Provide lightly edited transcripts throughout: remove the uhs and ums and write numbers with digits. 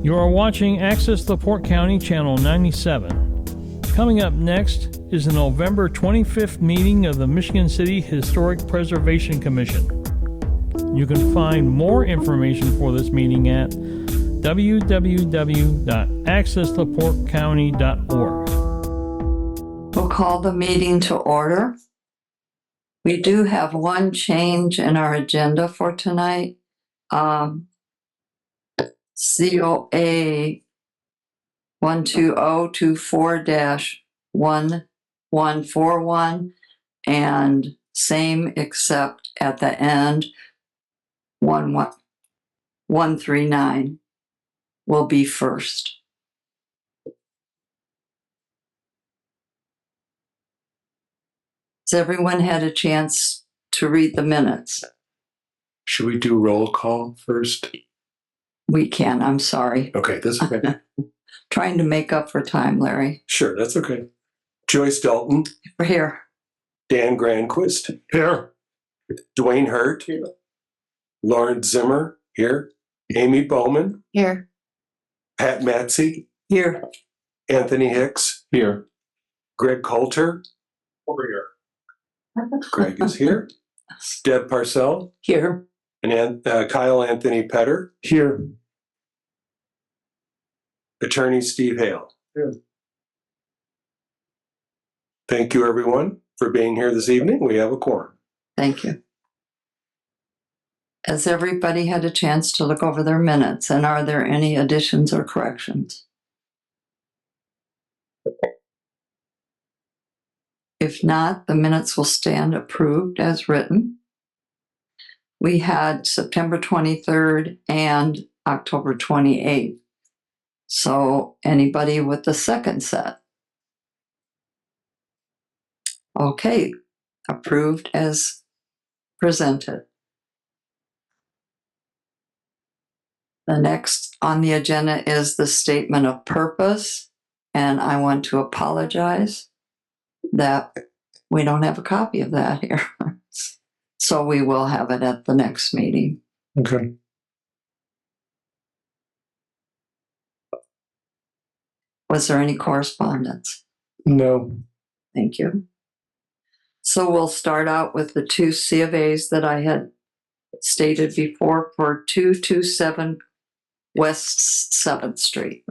You are watching Access LaPorte County Channel 97. Coming up next is the November 25th meeting of the Michigan City Historic Preservation Commission. You can find more information for this meeting at www.accesslaportecounty.org. We'll call the meeting to order. We do have one change in our agenda for tonight. COA 12024-1141 and same except at the end 139 will be first. Has everyone had a chance to read the minutes? Should we do roll call first? We can, I'm sorry. Okay, that's okay. Trying to make up for time, Larry. Sure, that's okay. Joyce Dalton. We're here. Dan Granquist. Here. Dwayne Hurt. Here. Lawrence Zimmer. Here. Amy Bowman. Here. Pat Matsey. Here. Anthony Hicks. Here. Greg Coulter. Over here. Greg is here. Deb Parcell. Here. And Kyle Anthony Petter. Here. Attorney Steve Hale. Here. Thank you, everyone, for being here this evening. We have a quorum. Thank you. Has everybody had a chance to look over their minutes, and are there any additions or corrections? If not, the minutes will stand approved as written. We had September 23rd and October 28th. So anybody with the second set? Okay, approved as presented. The next on the agenda is the statement of purpose, and I want to apologize that we don't have a copy of that here. So we will have it at the next meeting. Okay. Was there any correspondence? No. Thank you. So we'll start out with the two C of A's that I had stated before for 227 West 7th Street.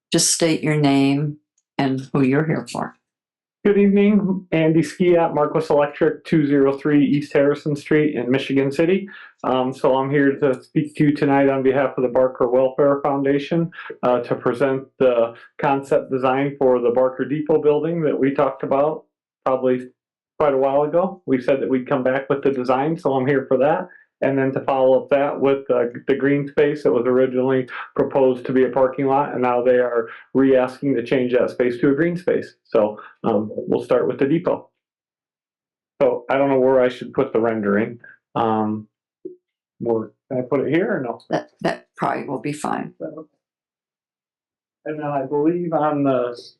Just state your name and who you're here for. Good evening, Andy Skiat, Marquis Electric, 203 East Harrison Street in Michigan City. So I'm here to speak to you tonight on behalf of the Barker Welfare Foundation to present the concept design for the Barker Depot building that we talked about probably quite a while ago. We said that we'd come back with the design, so I'm here for that. And then to follow up that with the green space that was originally proposed to be a parking lot, and now they are re-asking to change that space to a green space. So we'll start with the depot. So I don't know where I should put the rendering. Can I put it here or no? That probably will be fine. And then I believe on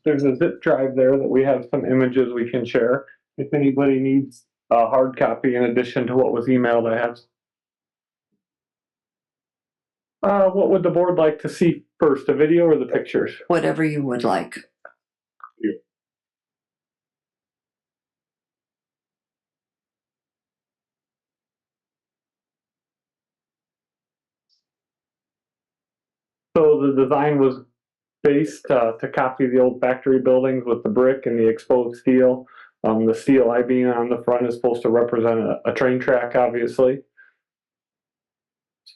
there's a zip drive there that we have some images we can share. If anybody needs a hard copy in addition to what was emailed, I have. What would the board like to see first, the video or the pictures? Whatever you would like. So the design was based to copy the old factory buildings with the brick and the exposed steel. The steel I-beam on the front is supposed to represent a train track, obviously.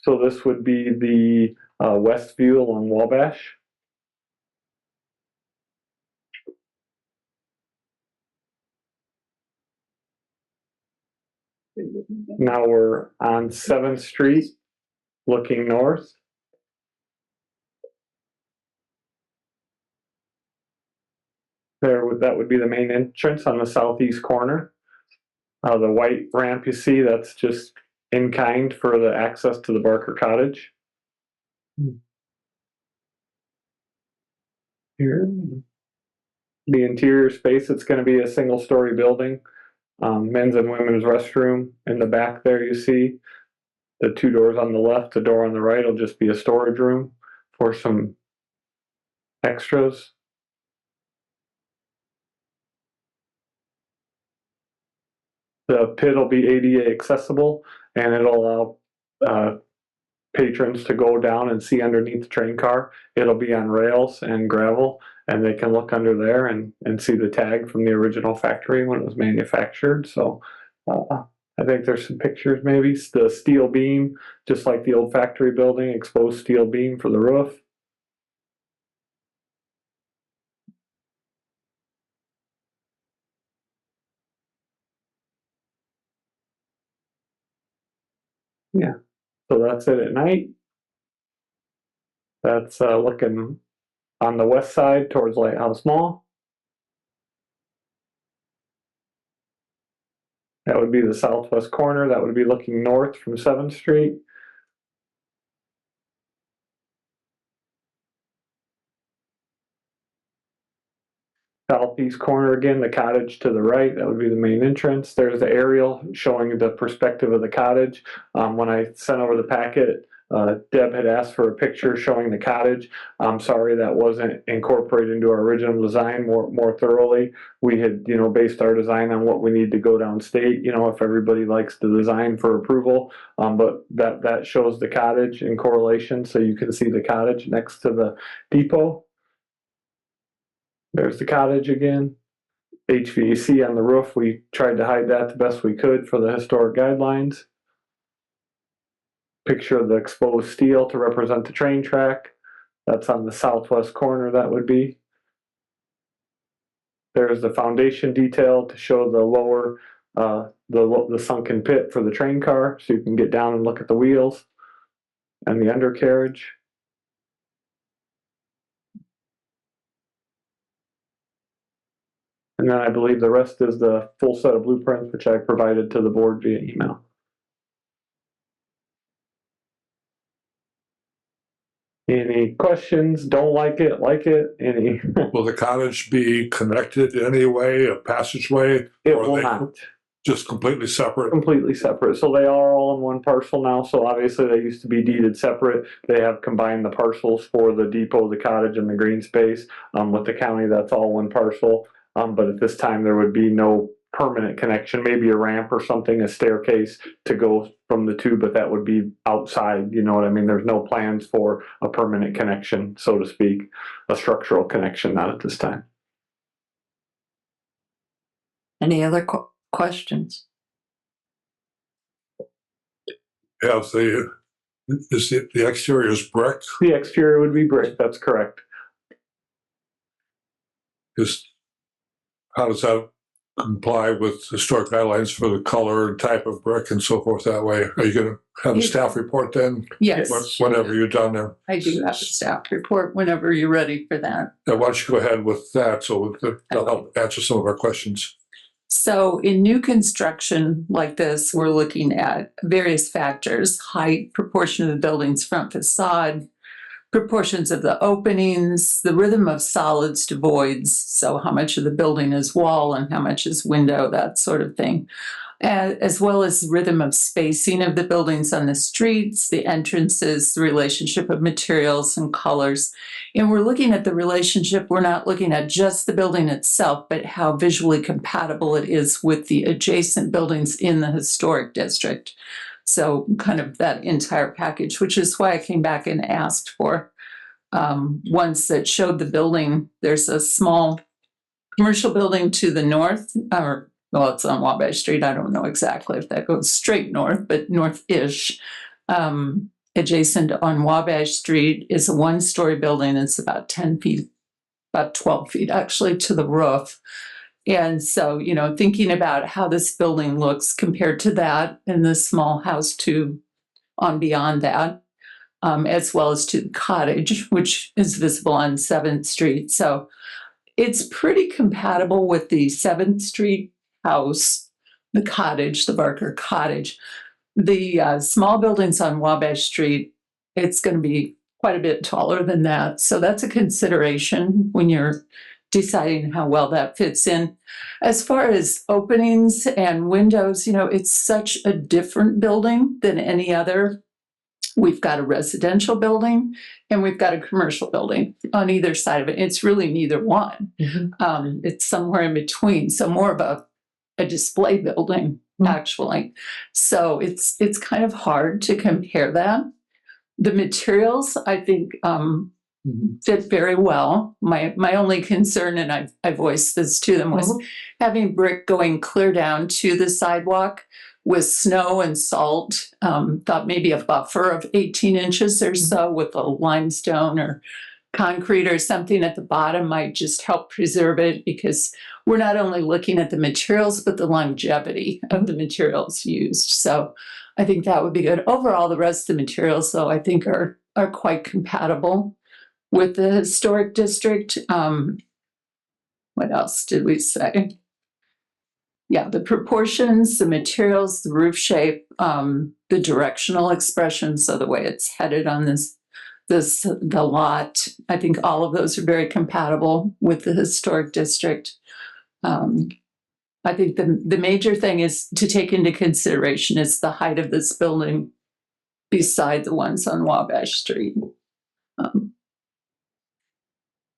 So this would be the west view along Wabash. Now we're on 7th Street, looking north. That would be the main entrance on the southeast corner. The white ramp you see, that's just in kind for the access to the Barker Cottage. Here, the interior space, it's going to be a single-story building. Men's and women's restroom in the back there you see. The two doors on the left, the door on the right will just be a storage room for some extras. The pit will be ADA accessible, and it'll allow patrons to go down and see underneath the train car. It'll be on rails and gravel, and they can look under there and see the tag from the original factory when it was manufactured. So I think there's some pictures, maybe the steel beam, just like the old factory building, exposed steel beam for the roof. Yeah, so that's it at night. That's looking on the west side towards Lighthouse Mall. That would be the southwest corner. That would be looking north from 7th Street. Southeast corner again, the cottage to the right, that would be the main entrance. There's the aerial showing the perspective of the cottage. When I sent over the packet, Deb had asked for a picture showing the cottage. I'm sorry that wasn't incorporated into our original design more thoroughly. We had, based our design on what we need to go downstate, if everybody likes the design for approval. But that shows the cottage in correlation, so you can see the cottage next to the depot. There's the cottage again. HVAC on the roof, we tried to hide that the best we could for the historic guidelines. Picture of the exposed steel to represent the train track. That's on the southwest corner, that would be. There's the foundation detail to show the lower, the sunken pit for the train car, so you can get down and look at the wheels and the undercarriage. And then I believe the rest is the full set of blueprints, which I provided to the board via email. Any questions? Don't like it? Like it? Any? Will the cottage be connected in any way, a passageway? It or are will they not. Just completely separate? Completely separate. So they are all in one parcel now. So obviously they used to be deeded separate. They have combined the parcels for the depot, the cottage, and the green space. With the county, that's all one parcel. But at this time, there would be no permanent connection, maybe a ramp or something, a staircase to go from the two, but that would be outside, you know what I mean? There's no plans for a permanent connection, so to speak, a structural connection, not at this time. Any other questions? Yeah, the exterior is brick? The exterior would be brick, that's correct. How does that comply with historic guidelines for the color and type of brick and so forth that way? Are you going to have a staff report then? Yes, Whenever you're done there? I do have a staff report whenever you're ready for that. Now, why don't you go ahead with that so that'll help answer some of our questions. So in new construction like this, we're looking at various factors: height, proportion of the building's front facade, proportions of the openings, the rhythm of solids to voids, so how much of the building is wall and how much is window, that sort of thing, as well as rhythm of spacing of the buildings on the streets, the entrances, the relationship of materials and colors. And we're looking at the relationship, we're not looking at just the building itself, but how visually compatible it is with the adjacent buildings in the historic district. So kind of that entire package, which is why I came back and asked for ones that showed the building. There's a small commercial building to the north, or well, it's on Wabash Street. I don't know exactly if that goes straight north, but north-ish. Adjacent on Wabash Street is a one-story building. It's about 10 feet, about 12 feet actually to the roof. And so, thinking about how this building looks compared to that and the small house on beyond that, as well as to the cottage, which is visible on 7th Street. So it's pretty compatible with the 7th Street house, the cottage, the Barker Cottage. The small buildings on Wabash Street, it's going to be quite a bit taller than that. So that's a consideration when you're deciding how well that fits in. As far as openings and windows, you know, it's such a different building than any other. We've got a residential building and we've got a commercial building on either side of it. It's really neither one. It's somewhere in between. So more of a display building, actually. So it's kind of hard to compare that. The materials, I think, fit very well. My only concern, and I voiced this to them, was having brick going clear down to the sidewalk with snow and salt. Thought maybe a buffer of 18 inches or so with a limestone or concrete or something at the bottom might just help preserve it, because we're not only looking at the materials, but the longevity of the materials used. So I think that would be good. Overall, the rest of the materials, though, I think are quite compatible with the historic district. What else did we say? Yeah, the proportions, the materials, the roof shape, the directional expression, so the way it's headed on the lot. I think all of those are very compatible with the historic district. I think the major thing is to take into consideration is the height of this building beside the ones on Wabash Street.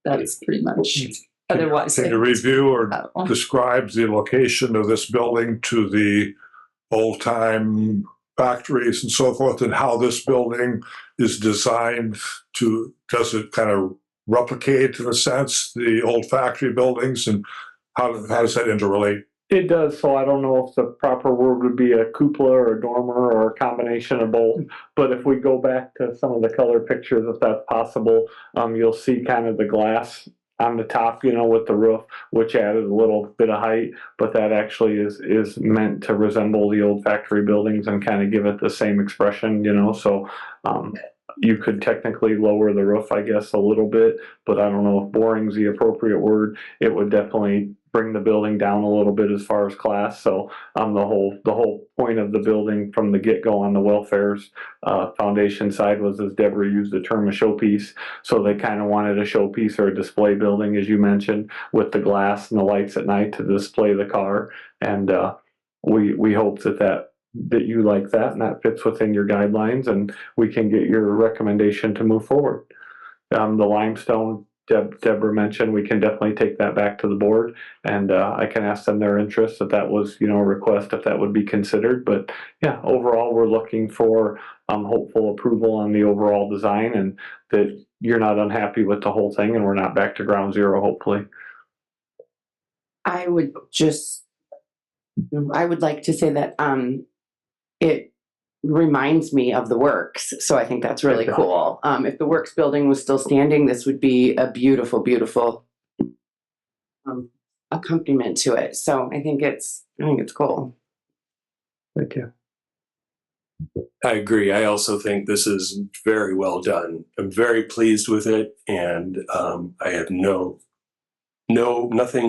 That's pretty much. Otherwise, Can you review or compatible. describe the location of this building to the old-time factories and so forth, and how this building is designed to, does it kind of replicate, in a sense, the old factory buildings, and how does that interrelate? It does, so I don't know if the proper word would be a cupola or a dormer or a combination of both. But if we go back to some of the color pictures, if that's possible, you'll see kind of the glass on the top, you know, with the roof, which added a little bit of height, but that actually is meant to resemble the old factory buildings and kind of give it the same expression, you know, so you could technically lower the roof, I guess, a little bit, but I don't know if boring's the appropriate word. It would definitely bring the building down a little bit as far as class. So the whole point of the building from the get-go on the welfare's foundation side was, as Deborah used the term, a showpiece. So they kind of wanted a showpiece or a display building, as you mentioned, with the glass and the lights at night to display the car. And we hope that you like that and that fits within your guidelines, and we can get your recommendation to move forward. The limestone Deborah mentioned, we can definitely take that back to the board, and I can ask them their interest if that was, you know, a request, if that would be considered. But yeah, overall, we're looking for hopeful approval on the overall design, and that you're not unhappy with the whole thing, and we're not back to ground zero, hopefully. I would like to say that it reminds me of the Works, so I think that's really cool. If the Works building was still standing, this would be a beautiful, beautiful accompaniment to it. So I think it's cool. Thank you. I agree. I also think this is very well done. I'm very pleased with it, and I have nothing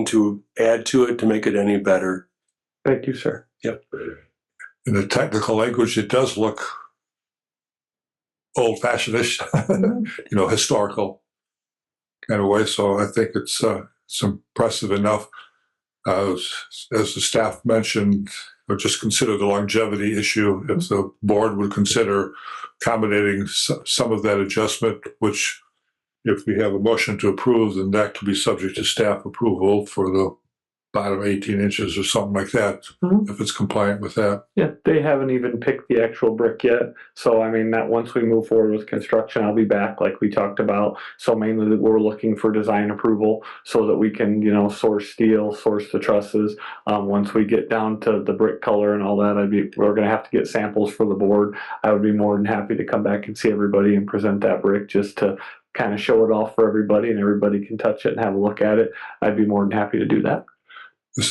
to add to it to make it any better. Thank you, sir. Yep. In the technical language, it does look old-fashioned-ish, you know, historical kind of way. So I think it's impressive enough. As the staff mentioned, or just consider the longevity issue, if the board would consider accommodating some of that adjustment, which if we have a motion to approve, then that could be subject to staff approval for the bottom 18 inches or something like that, if it's compliant with that. Yeah, they haven't even picked the actual brick yet. So, I mean, that once we move forward with construction, I'll be back like we talked about. So mainly we're looking for design approval so that we can, you know, source steel, source the trusses. Once we get down to the brick color and all that, we're going to have to get samples for the board. I would be more than happy to come back and see everybody and present that brick just to kind of show it off for everybody, and everybody can touch it and have a look at it. I'd be more than happy to do that.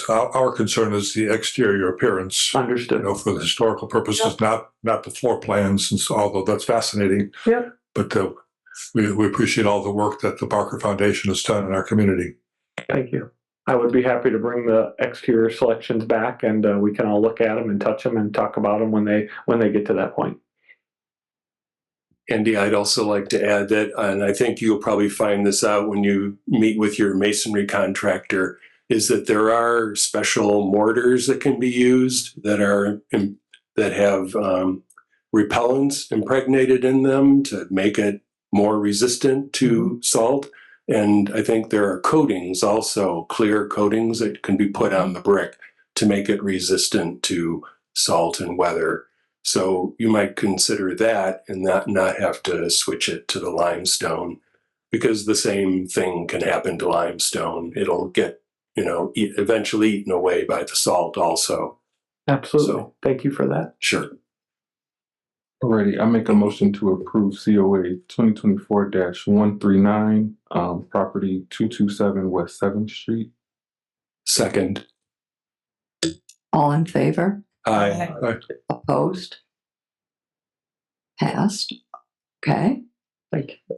Our concern is the exterior appearance. Understood. You know, for the historical purposes, not the floor plans, and so, although that's fascinating. Yeah. But we appreciate all the work that the Barker Foundation has done in our community. Thank you. I would be happy to bring the exterior selections back, and we can all look at them and touch them and talk about them when they get to that point. Andy, I'd also like to add that, and I think you'll probably find this out when you meet with your masonry contractor, is that there are special mortars that can be used that have repellents impregnated in them to make it more resistant to salt. And I think there are coatings also, clear coatings that can be put on the brick to make it resistant to salt and weather. So you might consider that and not have to switch it to the limestone, because the same thing can happen to limestone. It'll get, eventually eaten away by the salt also. Absolutely. So- Thank you for that. Sure. Alrighty, I make a motion to approve COA 2024-139, property 227 West 7th Street. Second. All in favor? Aye. Opposed? Passed. Okay, Thank you.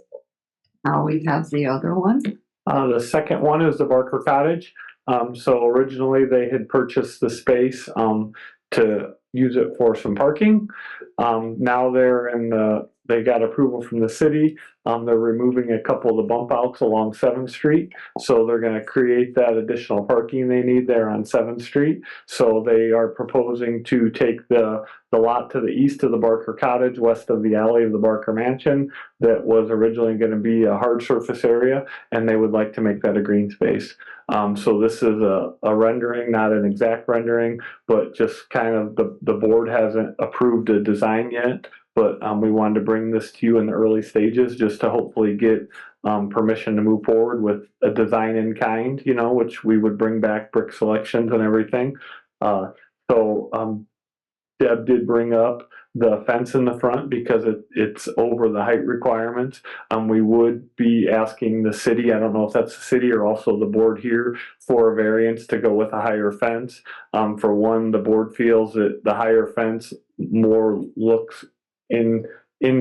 now we have the other one. The second one is the Barker Cottage. So originally they had purchased the space to use it for some parking. Now they got approval from the city. They're removing a couple of the bump outs along 7th Street. So they're going to create that additional parking they need there on 7th Street. So they are proposing to take the lot to the east of the Barker Cottage, west of the alley of the Barker Mansion, that was originally going to be a hard surface area, and they would like to make that a green space. So this is a rendering, not an exact rendering, but just kind of the board hasn't approved a design yet. But we wanted to bring this to you in the early stages just to hopefully get permission to move forward with a design in kind, which we would bring back brick selections and everything. Deb did bring up the fence in the front because it's over the height requirements. We would be asking the city, I don't know if that's the city or also the board here, for a variance to go with a higher fence. For one, the board feels that the higher fence more looks in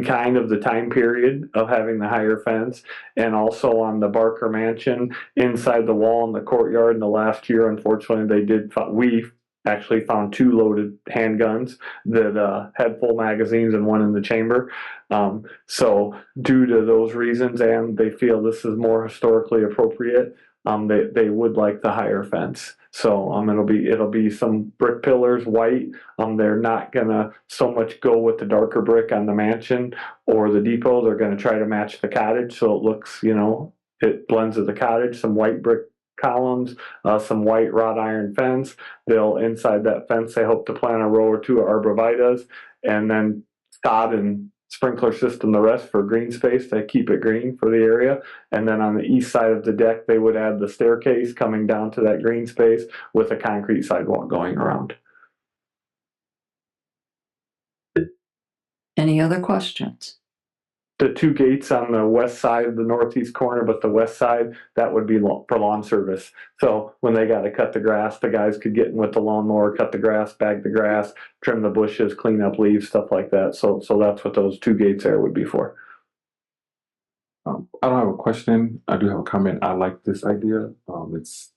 kind of the time period of having the higher fence, and also on the Barker Mansion inside the wall in the courtyard. In the last year, unfortunately, we actually found 2 loaded handguns that had full magazines and one in the chamber. So due to those reasons, and they feel this is more historically appropriate, they would like the higher fence. So it'll be some brick pillars, white. They're not gonna so much go with the darker brick on the mansion or the depot. They're gonna try to match the cottage so it looks, it blends with the cottage. Some white brick columns, some white wrought iron fence. They'll inside that fence they hope to plant a row or 2 of arborvitaes, and then sod and sprinkler system the rest for green space to keep it green for the area. And then on the east side of the deck they would add the staircase coming down to that green space with a concrete sidewalk going around. Any other questions? The 2 gates on the west side of the northeast corner, but the west side, that would be for lawn service. So when they got to cut the grass, the guys could get in with the lawnmower, cut the grass, bag the grass, trim the bushes, clean up leaves, stuff like that. So that's what those 2 gates there would be for. I don't have a question. I do have a comment. I like this idea. It's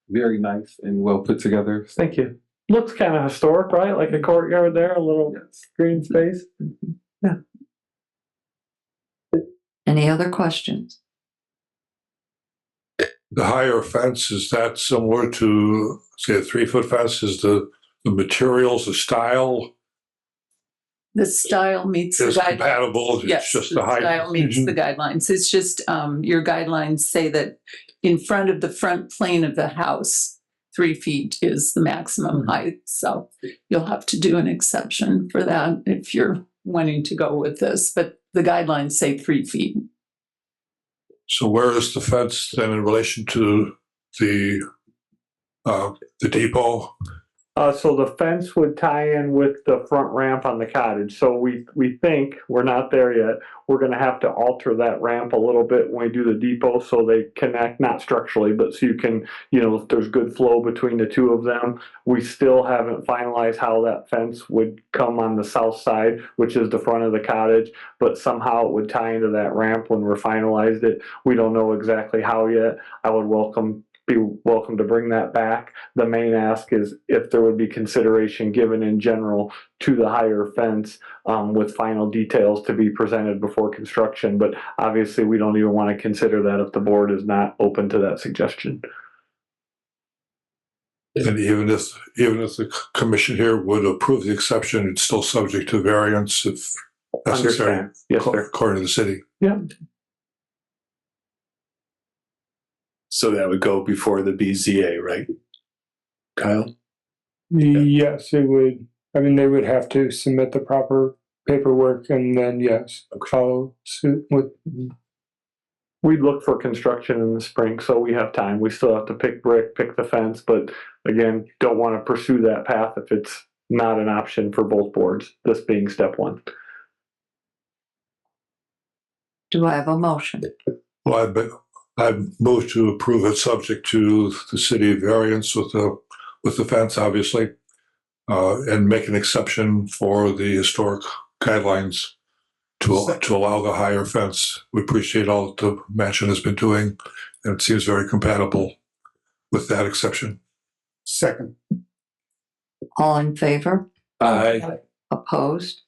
very nice and well put together. Thank you. Looks kind of historic, right? Like a courtyard there, a little green space. Yeah. Any other questions? The higher fence, is that similar to, say, a 3-foot fence? Is the materials, the style The style meets the is guidelines. compatible? It's Yes, just the the height. style meets the guidelines. It's just, your guidelines say that in front of the front plane of the house, 3 feet is the maximum height. So you'll have to do an exception for that if you're wanting to go with this, but the guidelines say 3 feet. So where is the fence then in relation to the depot? So the fence would tie in with the front ramp on the cottage. So we think, we're not there yet, we're gonna have to alter that ramp a little bit when we do the depot so they connect, not structurally, but so you can, if there's good flow between the 2 of them. We still haven't finalized how that fence would come on the south side, which is the front of the cottage, but somehow it would tie into that ramp when we're finalized it. We don't know exactly how yet. I would welcome be welcome to bring that back. The main ask is if there would be consideration given in general to the higher fence with final details to be presented before construction. But obviously, we don't even want to consider that if the board is not open to that suggestion. And even if the commission here would approve the exception, it's still subject to variance if necessary, Understand. Yes, sir. according to the city. Yeah. So that would go before the BZA, right? Kyle? Yes, it would. I mean, they would have to submit the proper paperwork and then, yes, follow suit with. We'd look for construction in the spring, so we have time. We still have to pick brick, pick the fence, but again, don't want to pursue that path if it's not an option for both boards, this being step one. Do I have a motion? Well, I move to approve it subject to the city variance with the fence, obviously, and make an exception for the historic guidelines to allow the higher fence. We appreciate all that the mansion has been doing, and it seems very compatible with that exception. Second. All in favor? Aye. Opposed?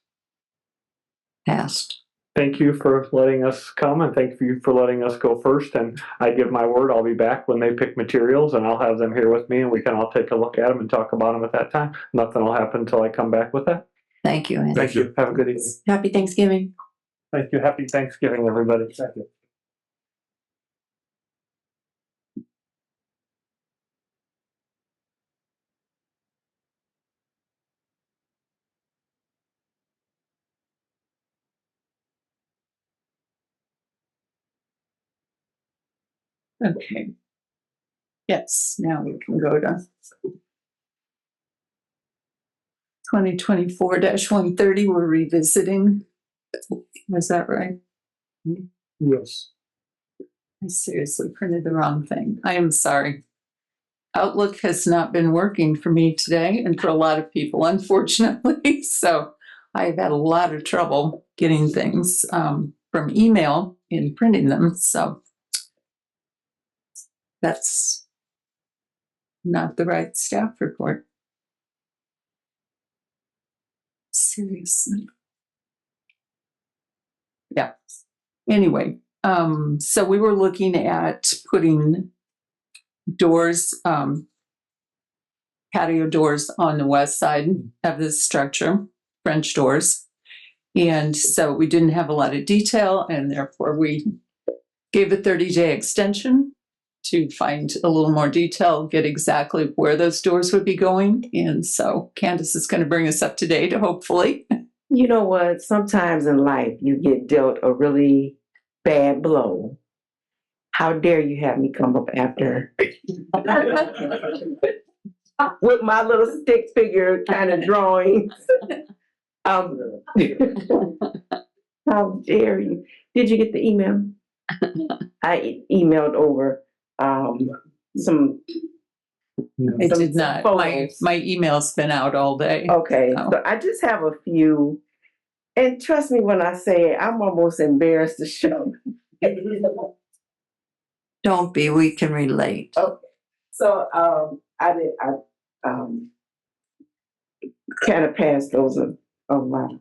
Passed. Thank you for letting us come and thank you for letting us go first. And I give my word, I'll be back when they pick materials and I'll have them here with me and we can all take a look at them and talk about them at that time. Nothing will happen until I come back with that. Thank you, Andy. Thank you. Have a good evening. Happy Thanksgiving. Thank you. Happy Thanksgiving, everybody. Thank you. Okay. Yes, now we can go to 2024-130, we're revisiting. Was that right? Yes. I seriously printed the wrong thing. I am sorry. Outlook has not been working for me today and for a lot of people, unfortunately. So I've had a lot of trouble getting things from email and printing them. So that's not the right staff report. Seriously. Yeah. Anyway, so we were looking at putting doors, patio doors on the west side of the structure, French doors. And so we didn't have a lot of detail and therefore we gave a 30-day extension to find a little more detail, get exactly where those doors would be going. And so Candace is going to bring us up to date, hopefully. You know what? Sometimes in life you get dealt a really bad blow. How dare you have me come up after with my little stick figure kind of drawings. How dare you? Did you get the email? I emailed over some. I did not. Photos. My email's been out all day. Okay, Oh. so I just have a few, and trust me when I say it, I'm almost embarrassed to show. Don't be, we can relate. So I kind of passed those around.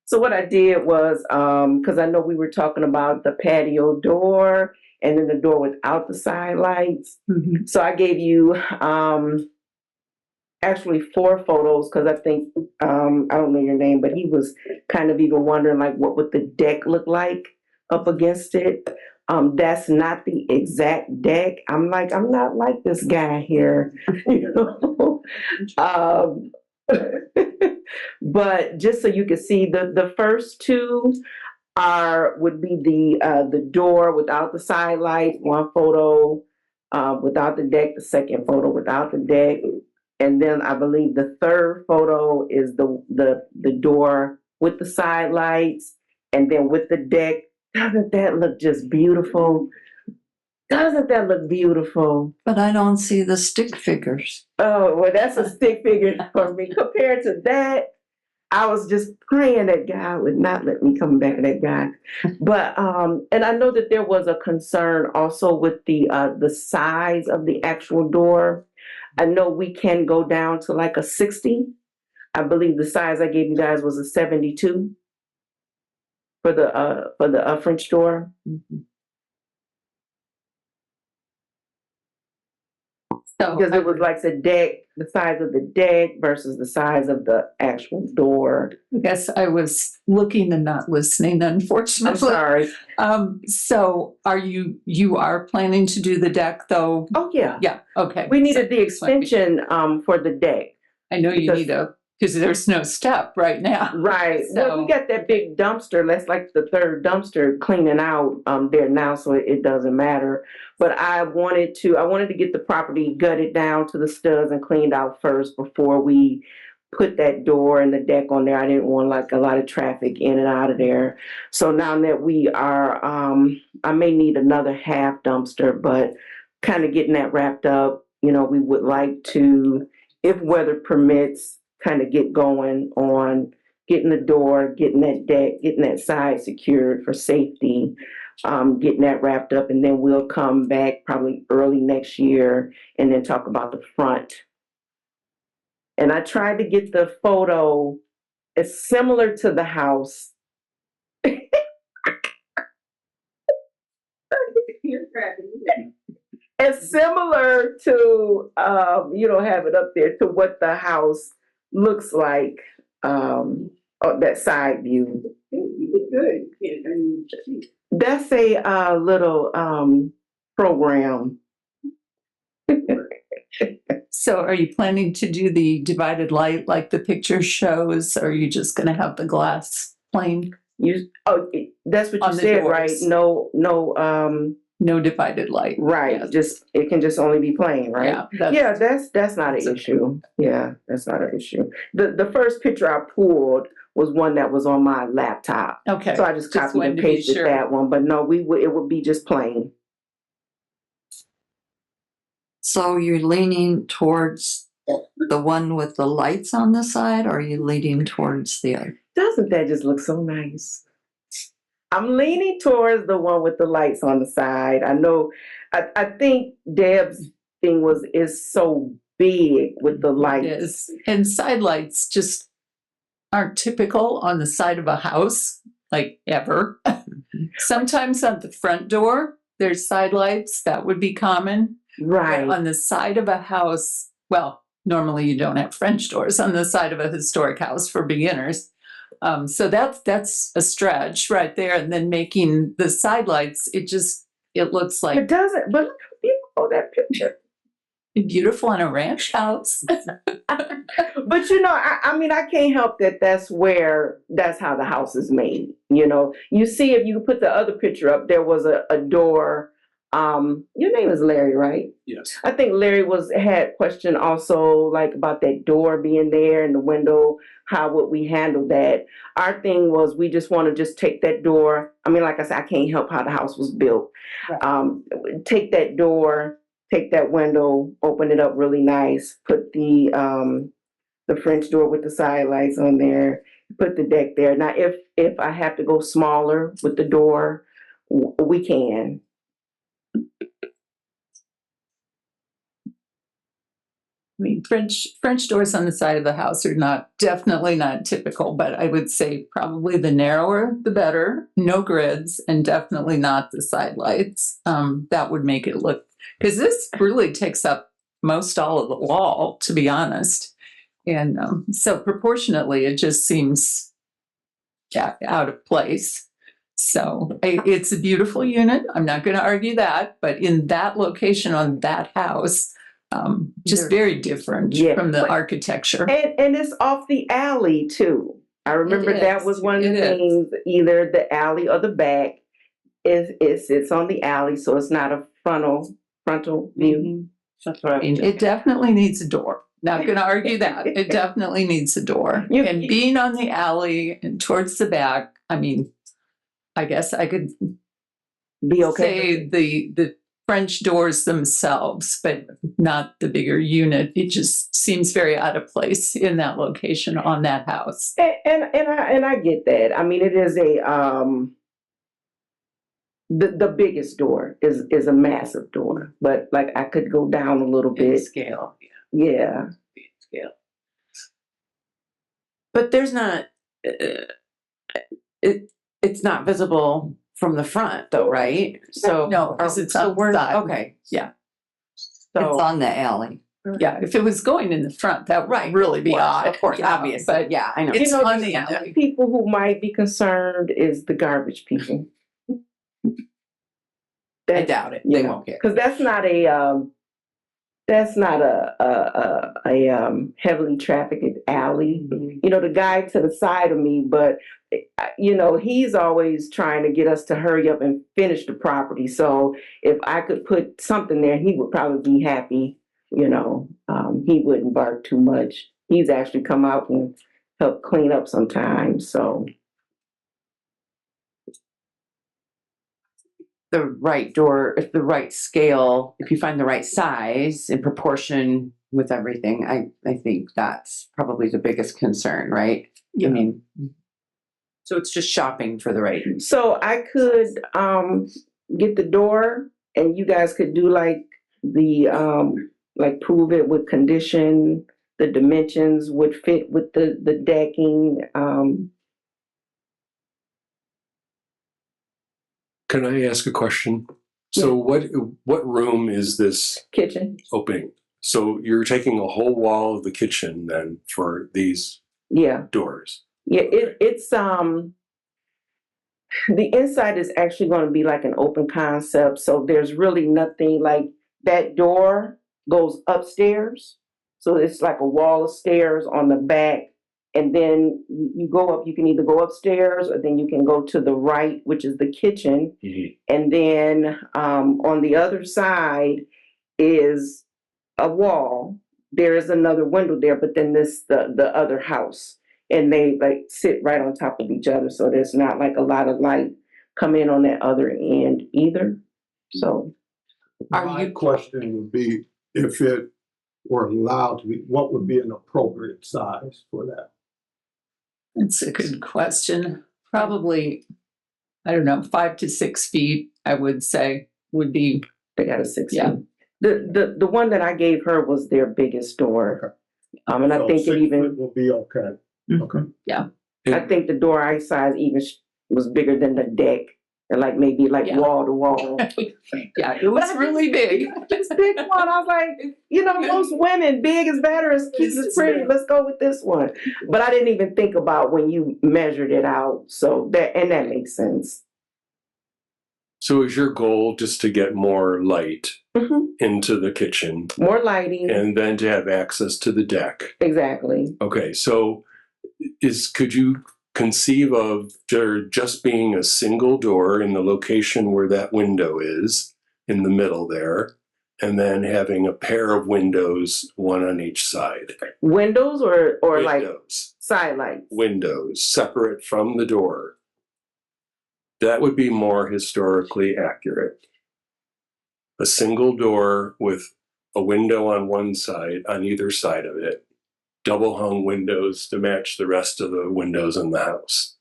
So what I did was, because I know we were talking about the patio door and then the door without the side lights. Mhm. So I gave you actually 4 photos because I think, I don't know your name, but he was kind of even wondering like what would the deck look like up against it. That's not the exact deck. I'm not like this guy here, you know. But just so you can see, the first 2 would be the door without the side light, 1 photo without the deck, the second photo without the deck, and then I believe the third photo is the door with the side lights, and then with the deck. Doesn't that look just beautiful? Doesn't that look beautiful? But I don't see the stick figures. Oh, well, that's a stick figure for me. Compared to that, I was just praying that God would not let me come back to that guy. But and I know that there was a concern also with the size of the actual door. I know we can go down to like a 60. I believe the size I gave you guys was a 72 for the French door. So Because it was like the size of the deck versus the size of the actual door. I guess I was looking and not listening, I'm unfortunately. sorry. So you are planning to do the deck though? Oh, yeah. Yeah, okay. We needed the extension for the deck. I know you because- need because there's no step right now. Right. Well, we So- got that big dumpster. That's like the third dumpster cleaning out there now, so it doesn't matter. But I wanted to get the property gutted down to the studs and cleaned out first before we put that door and the deck on there. I didn't want like a lot of traffic in and out of there. So now that we are, I may need another half dumpster, but kind of getting that wrapped up. You know, we would like to, if weather permits, kind of get going on getting the door, getting that deck, getting that side secured for safety, getting that wrapped up, and then we'll come back probably early next year and then talk about the front. And I tried to get the photo as similar to the house. As similar to, you don't have it up there, to what the house looks like, that side view. That's a little program. So are you planning to do the divided light like the picture shows? Or are you just gonna have the glass plane? That's what you On the said, right? doors. No, No divided light. right, Yes. it can just only be plain, right? Yeah, That's not an issue. Yeah, that's not an issue. The first picture I pulled was one that was on my laptop. okay. So I just copied wanted and to be pasted sure. that one, but no, it would be just plain. So you're leaning towards the one with the lights on the side, or are you leaning towards the other? Doesn't that just look so nice? I'm leaning towards the one with the lights on the side. I know, I think Deb's thing is so big with the It lights. is. And side lights just aren't typical on the side of a house, like ever. Sometimes on the front door, there's side lights. That would be common. Right. But on the side of a house, well, normally you don't have French doors on the side of a historic house for beginners. So that's a stretch right there. And then making the side lights, it looks It like doesn't, but look how beautiful that picture. beautiful on a ranch house. But you know, I mean, I can't help that's how the house is made. You know, you see, if you put the other picture up, there was a door. Your name is Larry, right? Yes. I think Larry had question also like about that door being there and the window. How would we handle that? Our thing was we just want to just take that door. I mean, like I said, I can't help how the house was built. Right. Take that door, take that window, open it up really nice, put the French door with the side lights on there, put the deck there. Now, if I have to go smaller with the door, we can. I mean, French doors on the side of the house are definitely not typical, but I would say probably the narrower, the better. No grids, and definitely not the side lights. That would make it look, because this really takes up most all of the wall, to be honest. And so proportionately, it just seems out of place. So it's a beautiful unit. I'm not going to argue that, but in that location on that house, just very different from the architecture. And it's off the alley too. I remember It that is. was one of the It is. things, either the alley or the back. It sits on the alley, so it's not a frontal view. I mean, it definitely needs a door. Not going to argue that. It definitely needs a door. And being on the alley and towards the back, I mean, I guess I could Be okay. say French doors themselves, but not the bigger unit. It just seems very out of place in that location on that house. And I get that. I mean, it is the biggest door is a massive door, but like I could go down a little Big bit. scale. Yeah. Big scale. But there's not, it's not visible from the front though, right? So No, 'cause it's so we're outside. okay. Yeah. It's So on the alley. Yeah, if it was going in the front, that would right, really be odd. Of course, Yeah, obviously. but Yeah, I know. it's You know, on the the other alley. people who might be concerned is the garbage people. I doubt it. They Yeah. won't care. Because that's not a heavily trafficked alley. You know, the guy to the side of me, but you know, he's always trying to get us to hurry up and finish the property. So if I could put something there, he would probably be happy. You know, he wouldn't bark too much. He's actually come out and helped clean up sometimes. So The right door, if the right scale, if you find the right size in proportion with everything, I think that's probably the biggest concern, right? Yeah. I mean, so it's just shopping for the right. So I could get the door, and you guys could do like the like prove it with condition, the dimensions would fit with the decking. Can I ask a question? So what room is this Kitchen. opening? So you're taking a whole wall of the kitchen then for these Yeah. doors? Yeah, it's the inside is actually going to be like an open concept, so there's really nothing like that door goes upstairs. So it's like a wall of stairs on the back, and then you go up, you can either go upstairs or then you can go to the right, which is the kitchen. And then on the other side is a wall. There is another window there, but then the other house. And they like sit right on top of each other. So there's not like a lot of light come in on that other end either. So My question would be, if it were allowed to be, what would be an appropriate size for that? That's a good question. Probably, I don't know, 5 to 6 feet, I would say, would be. they got a 6 Yeah. feet. The one that I gave her was their biggest door. And I So think 6 it even foot will be okay. Okay. I think the door I size even was bigger than the deck, and like maybe like Yeah. wall to wall. Yeah, it was really big. This big one, I was like, you know, most women, big is better, it's cute, This it's is pretty. big. Let's go with this one. But I didn't even think about when you measured it out. So that makes sense. So is your goal just to get more light Mhm. into the kitchen More lighting, and then to have access to the deck? exactly. Okay, so could you conceive of there just being a single door in the location where that window is in the middle there, and then having a pair of windows, one on each side? Windows or like Windows. side lights. Windows separate from the door. That would be more historically accurate. A single door with a window on one side, on either side of it, double hung windows to match the rest of the windows in the house.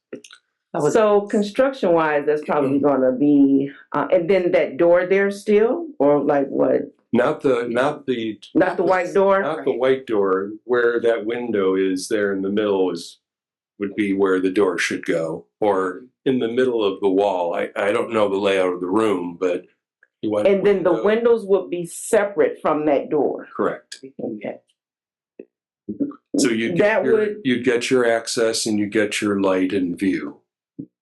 So construction wise, that's probably gonna be, and then that door there still, or like what? Not the Not the white door? Not the white door. Where that window is there in the middle would be where the door should go, or in the middle of the wall. I don't know the layout of the room, but you want. And then the windows would be separate from that door. Correct. Okay. So you'd That you'd get your access and you get your light and view,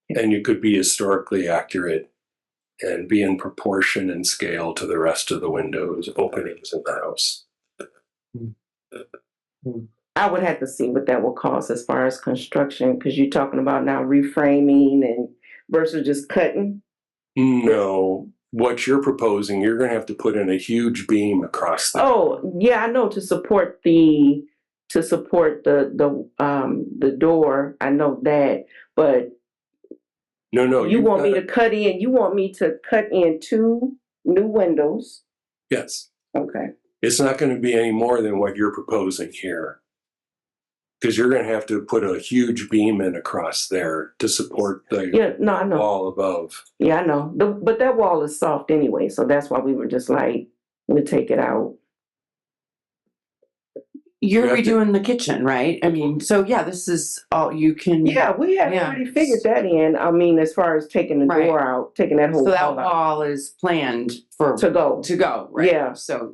and you could be historically accurate and be in proportion and scale to the rest of the windows openings in the house. I would have to see what that will cost as far as construction, because you're talking about now reframing and versus just cutting. No, what you're proposing, you're going to have to put in a huge beam across the. Oh, yeah, I know, to support the door. I know that, but No, you you've want me got- to cut in, you want me to cut in two new windows. Yes. Okay. It's not going to be any more than what you're proposing here. Because you're going to have to put a huge beam in across there to support the Yeah, no, I know. wall above. Yeah, I know. But that wall is soft anyway, so that's why we were just like, we'll take it out. You're You have to- redoing the kitchen, right? I mean, so yeah, this is all you can. Yeah, we had Yeah. already figured that in. I mean, as far as taking the Right. door out, taking that whole So that wall out wall is planned for to go. to go, right? Yeah. So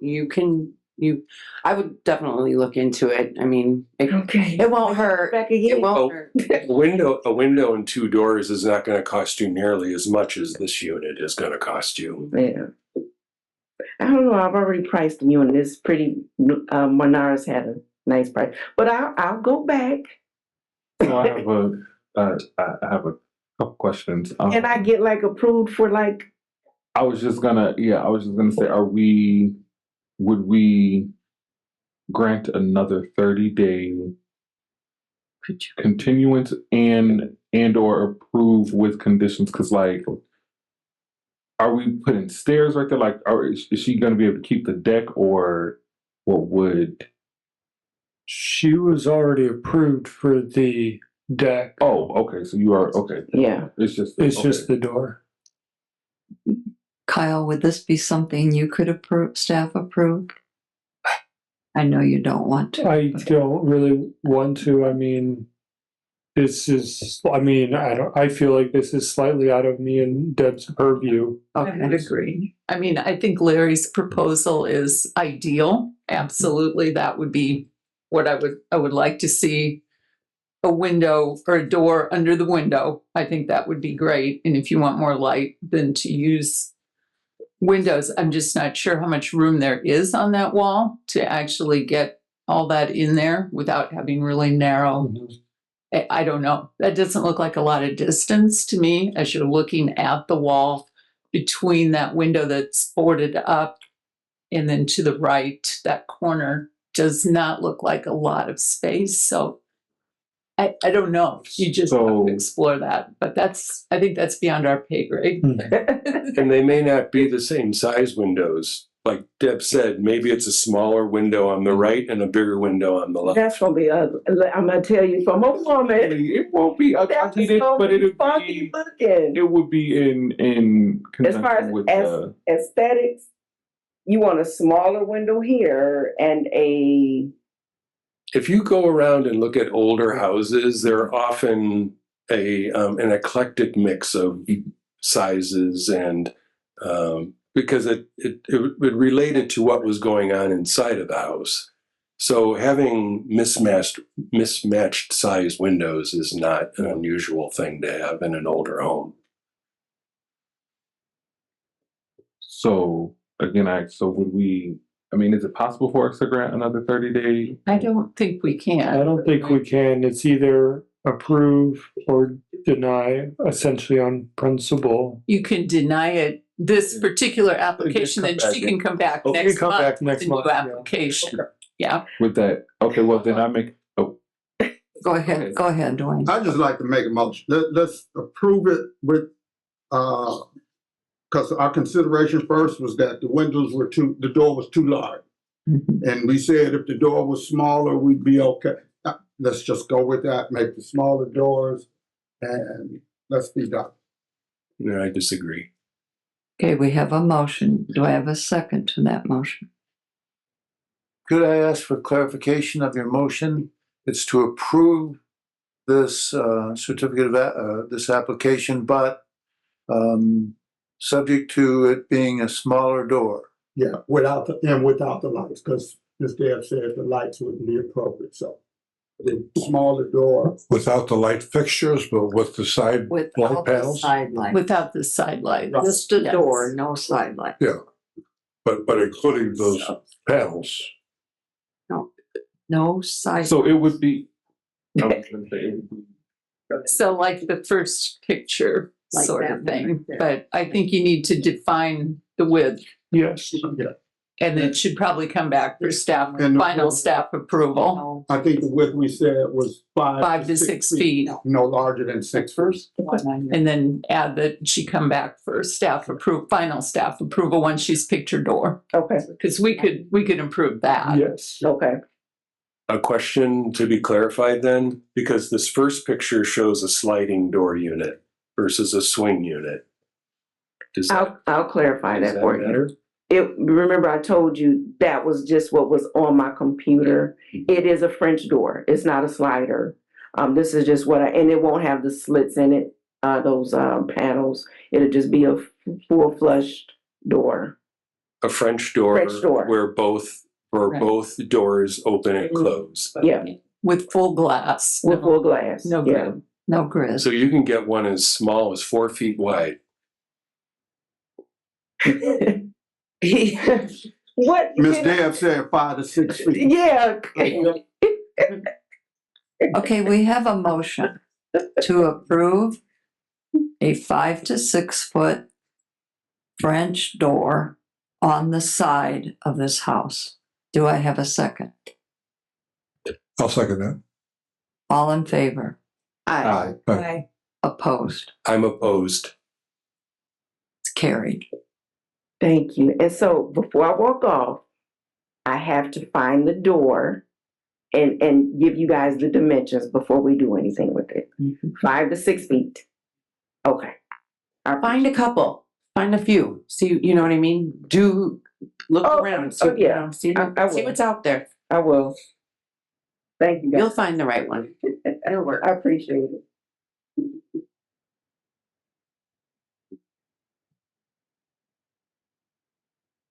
I would definitely look into it. I mean, Okay. it won't hurt. Back again. It won't Oh. hurt. A window and 2 doors is not going to cost you nearly as much as this unit is going to cost you. Yeah. I don't know. I've already priced the unit. It's pretty. Menards had a nice price, but I'll go back. So I have a couple questions. And I get like approved for like. I was just gonna say, would we grant another 30-day continuance and or approve with conditions? Cause like, are we putting stairs right there? Like, is she gonna be able to keep the deck, or what would? She was already approved for the deck. Oh, okay. So you are okay. Yeah. It's just The door. Kyle, would this be something you could approve, staff approve? I know you don't want to. I don't really want to. I mean, I feel like this is slightly out of me and Deb's purview. I would agree. I mean, I think Larry's proposal is ideal. Absolutely, that would be what I would like to see. A window or a door under the window. I think that would be great. And if you want more light, then to use windows. I'm just not sure how much room there is on that wall to actually get all that in there without having really narrow. I don't know. That doesn't look like a lot of distance to me as you're looking at the wall between that window that's boarded up and then to the right, that corner does not look like a lot of space. So I don't know. You just have to explore that. But I think that's beyond our pay grade. And they may not be the same size windows. Like Deb said, maybe it's a smaller window on the right and a bigger window on the left. That's gonna be ugly. I'm gonna tell you from a woman. It won't be. That's gonna be funky looking. It would be in As far conjunction with as aesthetics, you want a smaller window here and a. If you go around and look at older houses, they're often an eclectic mix of sizes and because it related to what was going on inside of the house. So having mismatched size windows is not an unusual thing to have in an older home. So again, would we? I mean, is it possible for us to grant another 30-day? I don't think we can. I don't think we can. It's either approve or deny, essentially on principle. You can deny it, this particular application, come then back she can come back Oh, next you come month. back next with a new month, yeah. application. Yeah. With that, okay. Well, then I make. Oh, Go ahead, Dwayne. I'd just like to make a motion. Let's approve it with, because our consideration first was that the door was too large. And we said if the door was smaller, we'd be okay. Let's just go with that, make the smaller doors, and let's be done. No, I disagree. Okay, we have a motion. Do I have a second to that motion? Could I ask for clarification of your motion? It's to approve this certificate of this application, but subject to it being a smaller door. Yeah, without the lights, because Ms. Deb said the lights wouldn't be appropriate, so the smaller door. Without the light fixtures, but with the side light Without the panels. side light. Without the side light. Just a Yes. door, no side light. Yeah, but including those panels. No side. so it would be. I was gonna say it would be. So like the first picture Like sort that of one thing, right there. but I think you need to define the width. Yes. Yeah. And it should probably come back for staff, And- final staff approval, I think the width we said was 5 to 6 feet. No larger than 6 feet. And then add that she come back for staff approve, final staff approval once she's picked her door. Okay, Because we could improve that. Yes. okay. A question to be clarified then, because this first picture shows a sliding door unit versus a swing unit. Does that, I'll clarify does that that for you. matter? Remember I told you that was just what was on my computer. It is a French door. It's not a slider. This is just and it won't have the slits in it, those panels. It'll just be a full flush door. A French door, French door. where both doors open and close. Yeah, With full glass. with full glass. No Yeah. grid. No grid. So you can get one as small as 4 feet wide. What? Ms. Deb said 5 to 6 feet. Yeah. Okay, we have a motion to approve a 5 to 6 foot French door on the side of this house. Do I have a second? I'll second that. All in favor? Aye. Aye. Opposed? I'm opposed. It's carried. Thank you. And so before I walk off, I have to find the door and give you guys the dimensions before we do anything with it. 5 to 6 feet. Okay. Find a couple, find a few, see, you know what I mean? Do, look Oh, around, see, oh, yeah. you know, see, I see will. what's out there. I will. Thank you You'll guys. find the right one. It'll work. I appreciate it.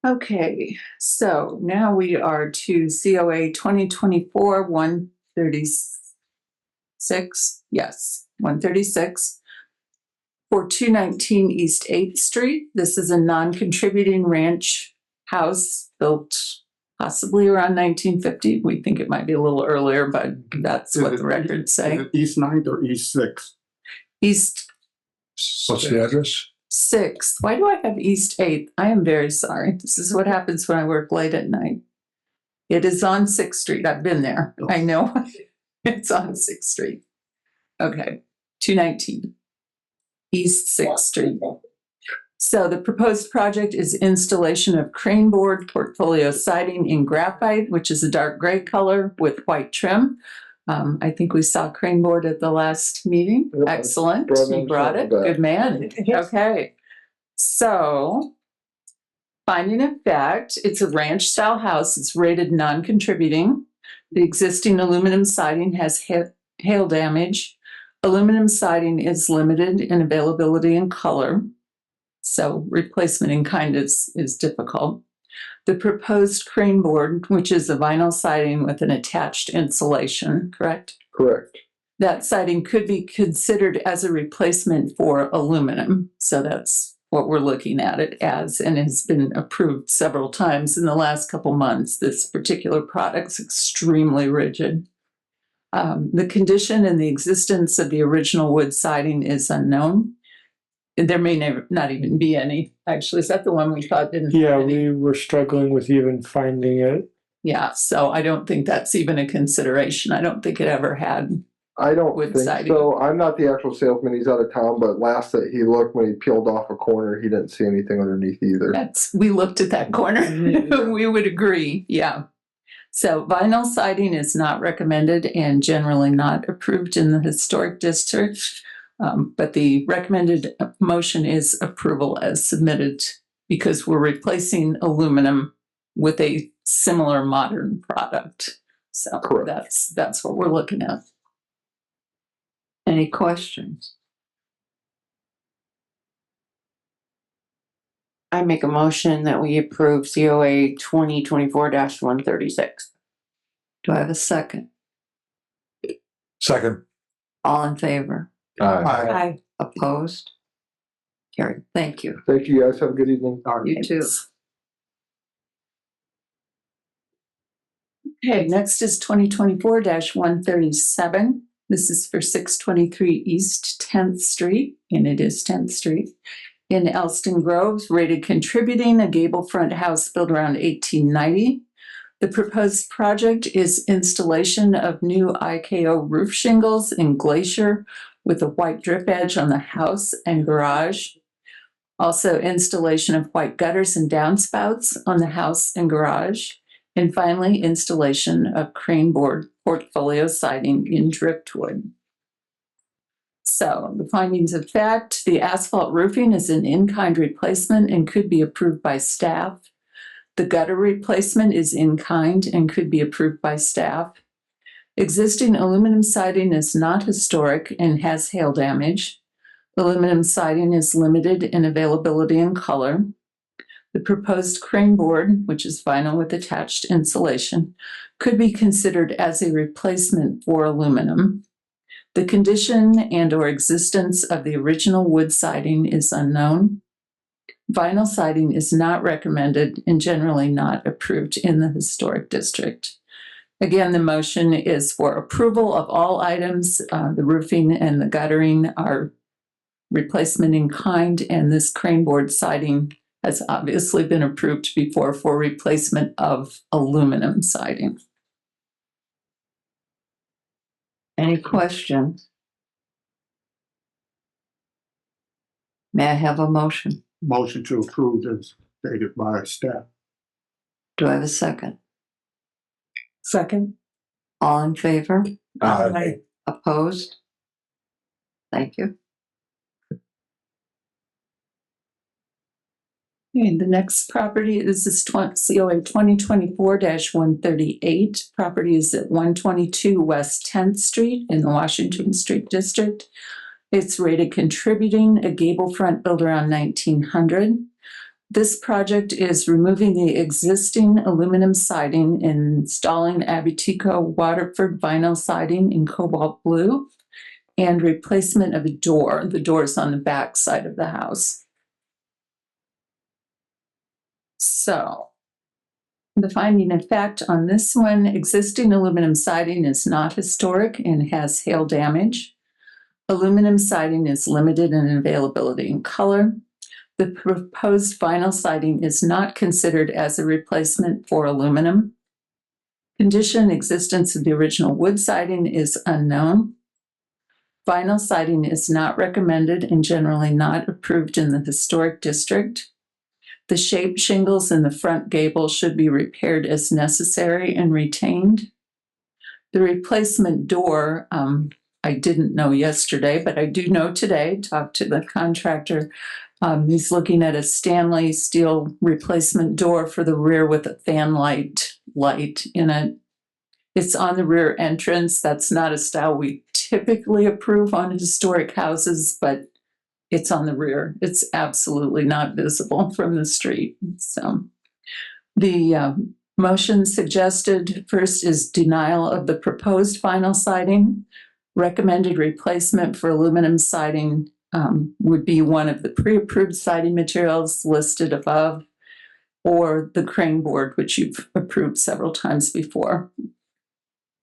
Okay, so now we are to COA 2024-136. Yes, 136 for 219 East 8th Street. This is a non-contributing ranch house built possibly around 1950. We think it might be a little earlier, but that's what the records say. Is it East 9th or East 6th? East What's the address? 6th. Why do I have East 8th? I am very sorry. This is what happens when I work late at night. It is on 6th Street. I've been there. I know it's on 6th Street. Okay, 219 East 6th Street. So the proposed project is installation of crane board portfolio siding in graphite, which is a dark gray color with white trim. I think we saw crane board at the last meeting. Yep, Excellent. brought You in brought some it. of that. Good man. Okay. So finding of fact, it's a ranch style house. It's rated non-contributing. The existing aluminum siding has hail damage. Aluminum siding is limited in availability and color. So replacement in kind is difficult. The proposed crane board, which is a vinyl siding with an attached insulation, correct? Correct. That siding could be considered as a replacement for aluminum. So that's what we're looking at it as, and has been approved several times in the last couple months. This particular product's extremely rigid. The condition and the existence of the original wood siding is unknown. There may not even be any. Actually, is that the one we thought didn't? have Yeah, any? we were struggling with even finding it. Yeah, so I don't think that's even a consideration. I don't think it ever had. I don't Wood think siding. so. I'm not the actual salesman. He's out of town, but last that he looked when he peeled off a corner, he didn't see anything underneath either. We looked at that corner. We would agree, yeah. So vinyl siding is not recommended and generally not approved in the historic district. But the recommended motion is approval as submitted because we're replacing aluminum with a similar modern product. So Correct. that's what we're looking at. Any questions? I make a motion that we approve COA 2024-136. Do I have a second? Second. All in favor? Aye. Opposed? Carried. Thank you. Thank you guys. Have a good evening. You too. Okay, next is 2024-137. This is for 623 East 10th Street, and it is 10th Street. In Elston Grove, rated contributing, a gable front house built around 1890. The proposed project is installation of new IKO roof shingles in Glacier with a white drip edge on the house and garage. Also installation of white gutters and downspouts on the house and garage. And finally, installation of crane board portfolio siding in driftwood. So the findings of fact, the asphalt roofing is an in-kind replacement and could be approved by staff. The gutter replacement is in kind and could be approved by staff. Existing aluminum siding is not historic and has hail damage. Aluminum siding is limited in availability and color. The proposed crane board, which is vinyl with attached insulation, could be considered as a replacement for aluminum. The condition and/or existence of the original wood siding is unknown. Vinyl siding is not recommended and generally not approved in the historic district. Again, the motion is for approval of all items. The roofing and the guttering are replacement in kind, and this crane board siding has obviously been approved before for replacement of aluminum siding. Any questions? May I have a motion? Motion to approve as stated by staff. Do I have a second? Second. All in favor? Aye. Opposed? Thank you. Okay, the next property is this COA 2024-138. Property is at 122 West 10th Street in the Washington Street District. It's rated contributing, a gable front built around 1900. This project is removing the existing aluminum siding and installing Abitico Waterford vinyl siding in cobalt blue and replacement of a door. The door is on the back side of the house. So, the finding of fact on this one, existing aluminum siding is not historic and has hail damage. Aluminum siding is limited in availability and color. The proposed vinyl siding is not considered as a replacement for aluminum. Condition, existence of the original wood siding is unknown. Vinyl siding is not recommended and generally not approved in the historic district. The shaped shingles in the front gable should be repaired as necessary and retained. The replacement door, I didn't know yesterday, but I do know today, talked to the contractor. He's looking at a Stanley steel replacement door for the rear with a fan light in it. It's on the rear entrance. That's not a style we typically approve on historic houses, but it's on the rear. It's absolutely not visible from the street. So the motion suggested first is denial of the proposed vinyl siding. Recommended replacement for aluminum siding would be one of the pre-approved siding materials listed above, or the crane board, which you've approved several times before.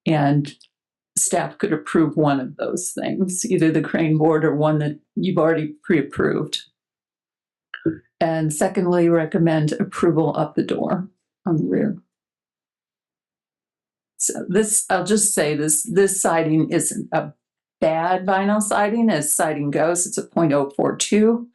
And staff could approve one of those things, either the crane board or one that you've already pre-approved. And secondly, recommend approval of the door on the rear. So this, I'll just say this siding isn't a bad vinyl siding as siding goes. It's a 0.042.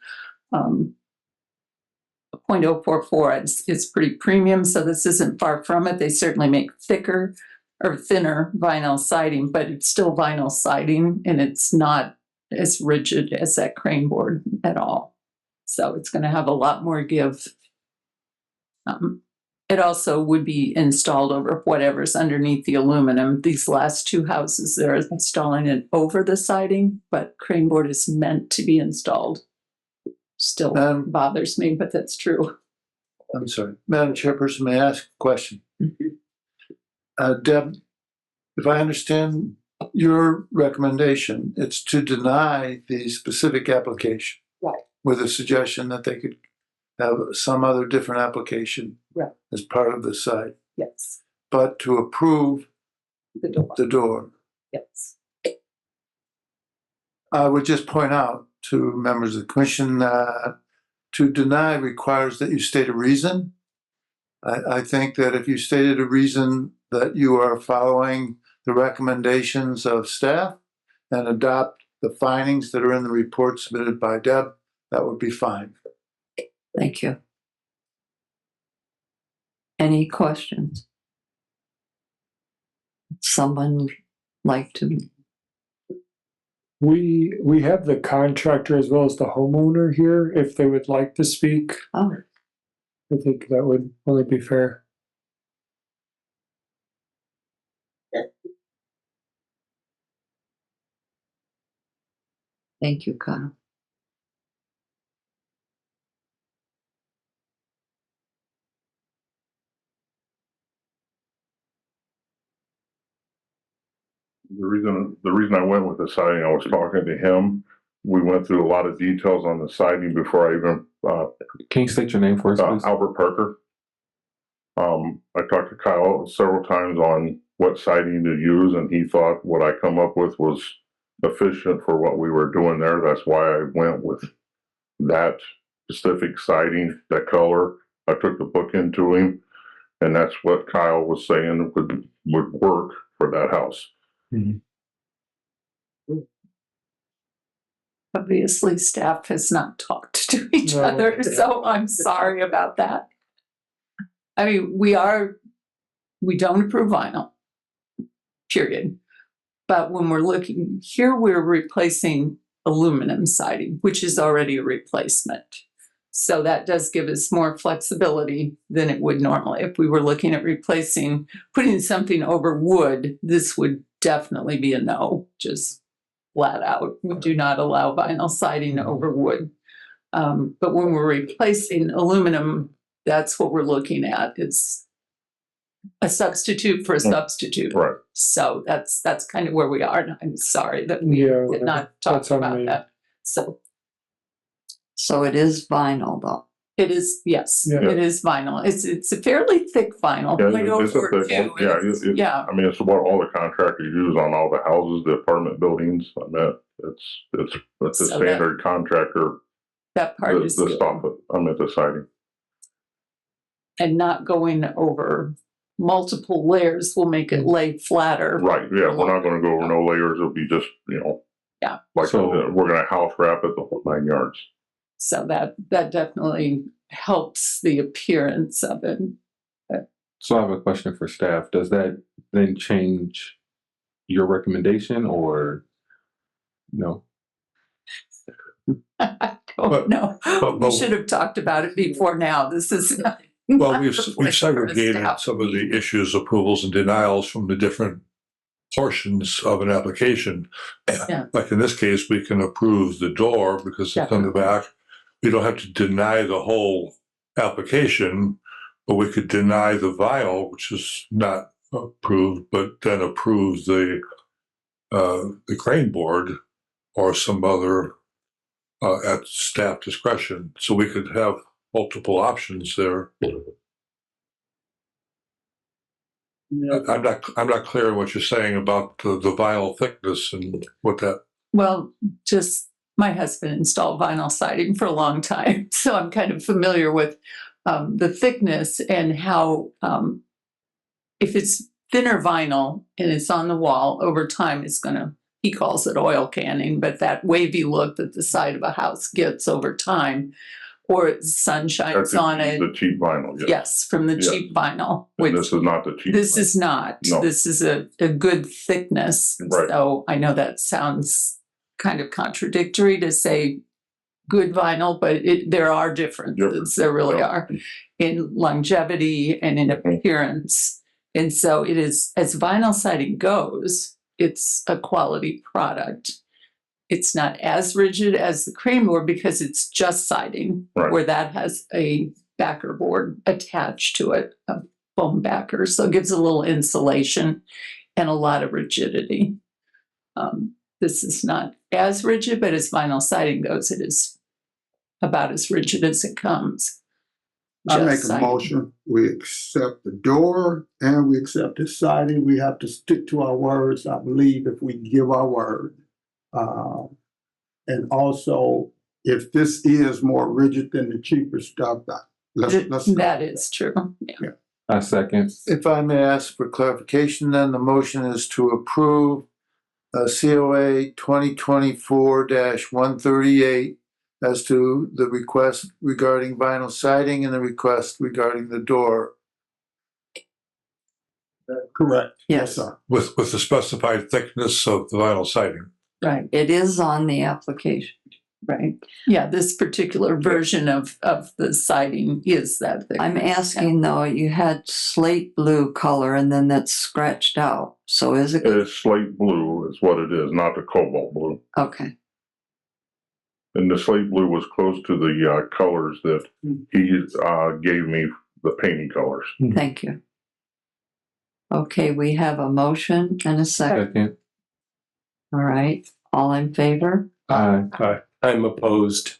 0.044 is pretty premium, so this isn't far from it. They certainly make thicker or thinner vinyl siding, but it's still vinyl siding and it's not as rigid as that crane board at all. So it's going to have a lot more give. It also would be installed over whatever's underneath the aluminum. These last two houses, they're installing it over the siding, but crane board is meant to be installed. Still bothers me, but that's true. I'm sorry. Madam Chairperson, may I ask a question? Deb, if I understand your recommendation, it's to deny the specific application. Right. With a suggestion that they could have some other different application right. as part of the site. Yes. But to approve the door. The door. Yes. I would just point out to members of the commission that to deny requires that you state a reason. I think that if you stated a reason that you are following the recommendations of staff and adopt the findings that are in the report submitted by Deb, that would be fine. Thank you. Any questions? Someone like to? We have the contractor as well as the homeowner here, if they would like to speak. Oh, I think that would only be fair. thank you, Kyle. The reason I went with the siding, I was talking to him. We went through a lot of details on the siding before I even, Can you state your name for us, please? Albert Parker. I talked to Kyle several times on what siding to use, and he thought what I come up with was efficient for what we were doing there. That's why I went with that specific siding, that color. I took the book into him, and that's what Kyle was saying would work for that house. Obviously, staff has not talked to each No. other, so I'm sorry about that. I mean, we don't approve vinyl, period. But when we're looking here, we're replacing aluminum siding, which is already a replacement. So that does give us more flexibility than it would normally. If we were looking at putting something over wood, this would definitely be a no, just flat out. We do not allow vinyl siding over wood. But when we're replacing aluminum, that's what we're looking at. It's a substitute for a substitute. Right. So that's kind of where we are. And I'm sorry that we did not talk that's on about me. that. So it is vinyl though. It is, yes, Yeah. it is vinyl. It's a fairly thick vinyl. Yeah, like it's a over thick two. one. Yeah, it's, Yeah. I mean, it's what all the contractors use on all the houses, the apartment buildings. I mean, it's the So standard contractor, That part the is good. stuff, the siding. And not going over multiple layers will make it lay flatter. Right, yeah, we're not gonna go over no layers. It'll be just, Yeah. like, So- we're gonna house wrap it the whole 9 yards. So that definitely helps the appearance of it. So I have a question for staff. Does that then change your recommendation or no? I don't know. We should have talked about it before now. This is not. Well, not we've the place for us to segregated have some of the meeting. issues, approvals and denials from the different portions of an application. Yeah. Like in this case, we can approve the door because it's on the back. We don't have to deny the whole application, but we could deny the vinyl, which is not approved, but then approve the crane board or some other at staff discretion. So we could have multiple options there. I'm not clear on what you're saying about the vinyl thickness and what that. Well, just my husband installed vinyl siding for a long time, so I'm kind of familiar with the thickness and how if it's thinner vinyl and it's on the wall over time, it's gonna. He calls it oil canning, but that wavy look that the side of a house gets over time, or the sun shines on it. The cheap vinyl, Yes, from the Yeah. cheap vinyl. And this is not the cheap. This vinyl. is not. No. This is a good thickness. Right. So I know that sounds kind of contradictory to say good vinyl, but there are differences. There really are in longevity and in appearance. And so it is, as vinyl siding goes, it's a quality product. It's not as rigid as the crane board because it's just siding, Right. where that has a backer board attached to it, a foam backer. So it gives a little insulation and a lot of rigidity. This is not as rigid, but as vinyl siding goes, it is about as rigid as it comes. I make Just a siding. motion, we accept the door and we accept the siding. We have to stick to our words, I believe, if we give our word. And also, if this is more rigid than the cheaper stuff, let's. That is true. Yeah. I second. If I may ask for clarification, then the motion is to approve COA 2024-138 as to the request regarding vinyl siding and the request regarding the door. Correct. Yes. sir. With the specified thickness of the vinyl siding. Right. It is on the application. Right. Yeah, this particular version of the siding is that thick. I'm asking though, you had slate blue color and then that's scratched out. So is it? It is slate blue is what it is, not the cobalt blue. Okay. And the slate blue was close to the colors that he gave me, the painting colors. Thank you. Okay, we have a motion and a second. Second. All right. All in favor? Aye. I'm opposed.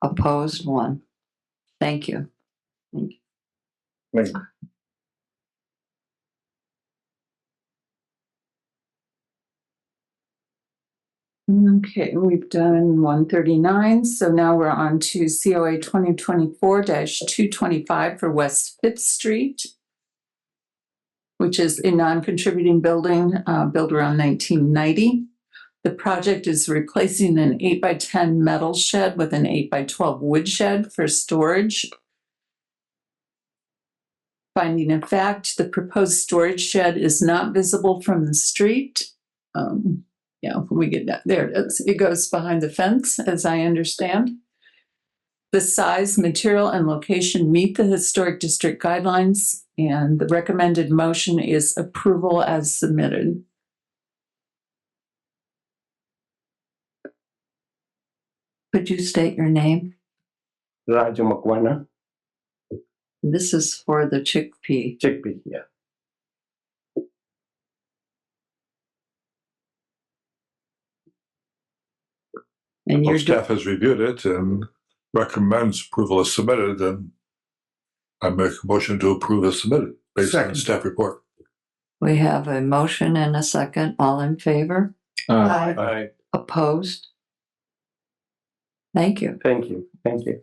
Opposed, 1. Thank you. Thank you. Okay, we've done 139, so now we're on to COA 2024-225 for West 5th Street, which is a non-contributing building built around 1990. The project is replacing an 8x10 metal shed with an 8x12 wood shed for storage. Finding of fact, the proposed storage shed is not visible from the street. Yeah, when we get that, there it is. It goes behind the fence, as I understand. The size, material, and location meet the Historic District guidelines, and the recommended motion is approval as submitted. Could you state your name? Raju Makwana, This is for the chickpea. chickpea, yeah. And you're Staff has reviewed it and recommends approval as submitted, and I make a motion to approve as submitted based on the staff report. we have a motion and a second. All in favor? Aye. Opposed? Thank you. Thank you, thank you.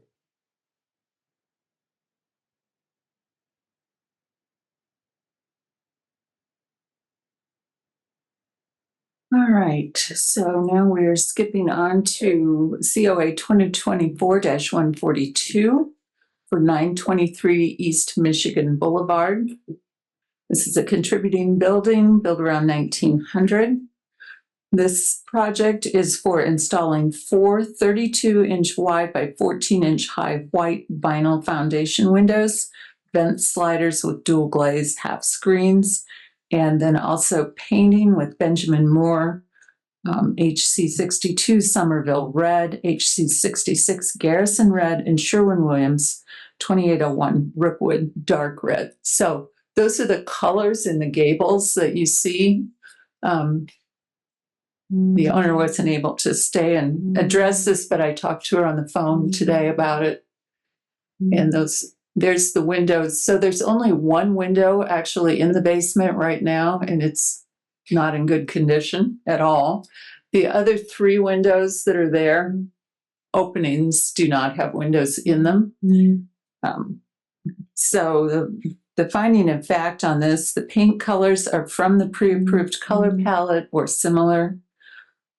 All right, so now we're skipping on to COA 2024-142 for 923 East Michigan Boulevard. This is a contributing building built around 1900. This project is for installing 4 32-inch wide by 14-inch high white vinyl foundation windows, vent sliders with dual glaze half screens, and then also painting with Benjamin Moore, HC62 Somerville Red, HC66 Garrison Red, and Sherwin-Williams 2801 Brookwood Dark Red. So those are the colors in the gables that you see. The owner wasn't able to stay and address this, but I talked to her on the phone today about it. And there's the windows. So there's only one window actually in the basement right now, and it's not in good condition at all. The other 3 windows that are there, openings, do not have windows in them. So the finding of fact on this, the paint colors are from the pre-approved color palette or similar.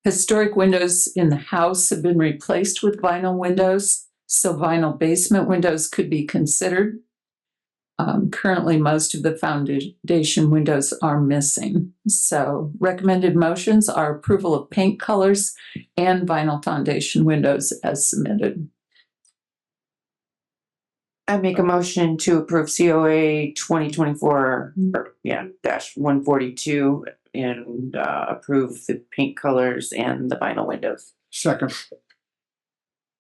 Historic windows in the house have been replaced with vinyl windows, so vinyl basement windows could be considered. Currently, most of the foundation windows are missing. So recommended motions are approval of paint colors and vinyl foundation windows as submitted. I make a motion to approve COA 2024-142 and approve the paint colors and the vinyl windows. Second.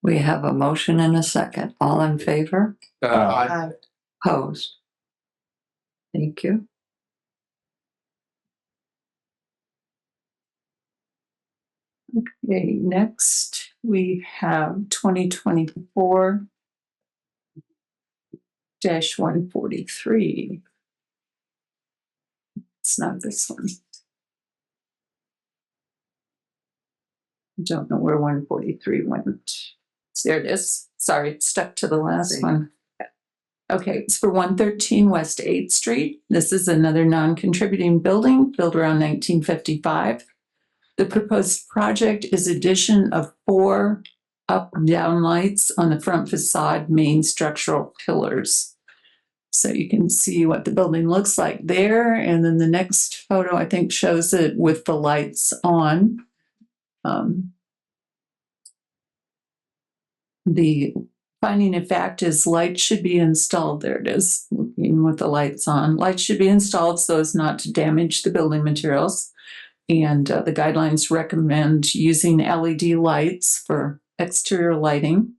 We have a motion and a second. All in favor? Aye. Opposed? Thank you. Okay, next we have 2024-143. It's not this one. Don't know where 143 went. There it is. Sorry, it stuck to the last one. Okay, it's for 113 West 8th Street. This is another non-contributing building built around 1955. The proposed project is addition of 4 up and down lights on the front facade main structural pillars. So you can see what the building looks like there. And then the next photo, I think, shows it with the lights on. The finding of fact is lights should be installed. There it is, looking with the lights on. Lights should be installed so as not to damage the building materials. And the guidelines recommend using LED lights for exterior lighting.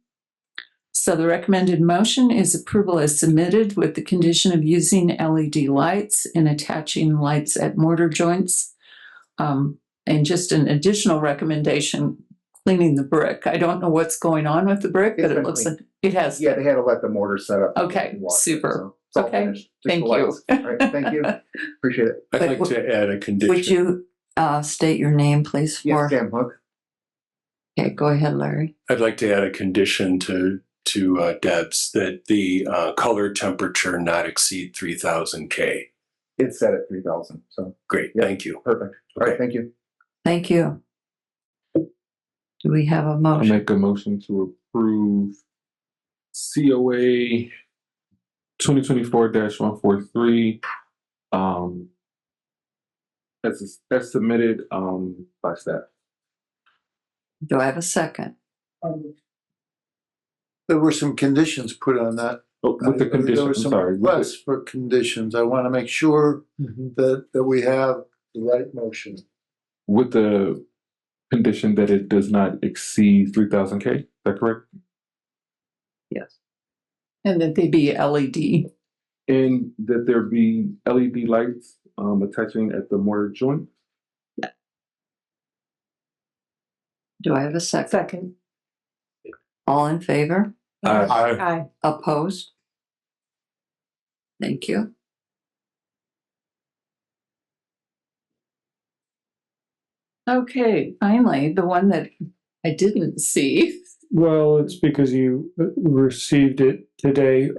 So the recommended motion is approval as submitted with the condition of using LED lights and attaching lights at mortar joints. And just an additional recommendation, cleaning the brick. I don't know what's going on with the brick, but it looks like it has. Yeah, they had to let the mortar set up. Okay, super. It's all Okay, finished. Just thank the you. lights. All right, thank you. Appreciate it. I'd like to add a condition. Would you state your name, please? Yes, Dan Hook. Okay, go ahead, Larry. I'd like to add a condition to Deb's that the color temperature not exceed 3000 K. It's set at 3,000. So Great, thank you. perfect. All right, thank you. Thank you. Do we have a I motion? make a motion to approve COA 2024-143 as submitted by staff. Do I have a second? There were some conditions put on that. Oh, with the There condition, were I'm some sorry. requests for conditions. I want to make sure that we have the right motion. With the condition that it does not exceed 3,000 K, is that correct? Yes. And that they be LED. And that there be LED lights attaching at the mortar joint? Do I have a second? Second. All in favor? Aye. Opposed? Thank you. Okay, finally, the one that I didn't see. Well, it's because you received it today.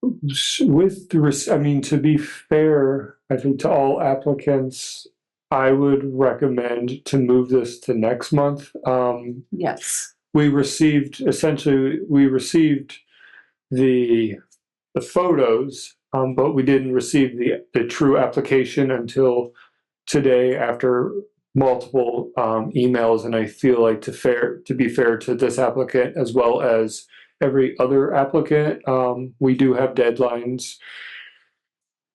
With the, I mean, to be fair, I think to all applicants, I would recommend to move this to next month. Yes. We received the photos, but we didn't receive the true application until today after multiple emails. And I feel like to be fair to this applicant as well as every other applicant, we do have deadlines.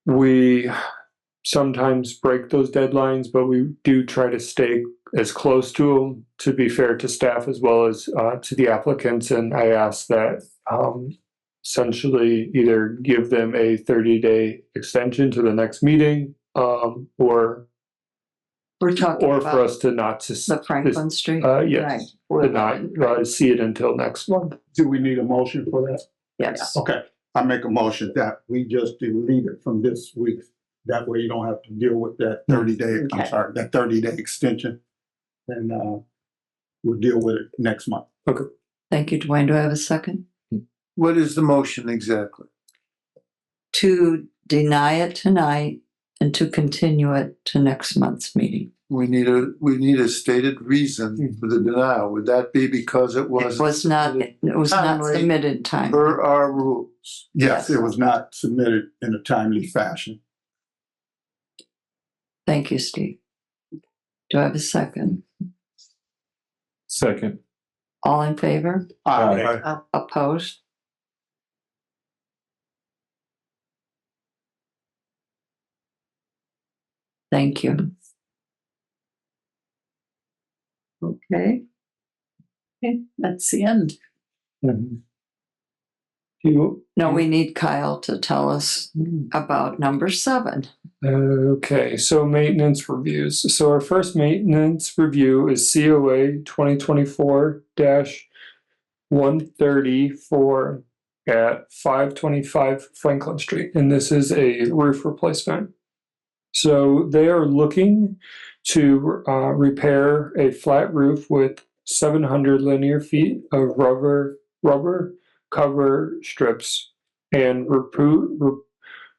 We sometimes break those deadlines, but we do try to stay as close to them to be fair to staff as well as to the applicants. And I ask that essentially either give them a 30-day extension to the next meeting, or We're talking for about us to not to the Franklin Street. yes, to not see it until next month. Do we need a motion for that? Yes. Okay, I make a motion that we just delete it from this week. That way you don't have to deal with that 30-day, I'm Okay. sorry, that 30-day extension. And we'll deal with it next month. Okay. Thank you, Dwayne. Do I have a second? What is the motion exactly? To deny it tonight and to continue it to next month's meeting. We need a stated reason for the denial. Would that be because it It was not timely submitted time. per our rules? Yes, it was not submitted in a timely fashion. Thank you, Steve. Do I have a second? Second. All in favor? Aye. Opposed? Thank you. Okay. Okay, that's the end. No, we need Kyle to tell us about number 7. Okay, so maintenance reviews. So our first maintenance review is COA 2024-134 at 525 Franklin Street. And this is a roof replacement. So they are looking to repair a flat roof with 700 linear feet of rubber cover strips and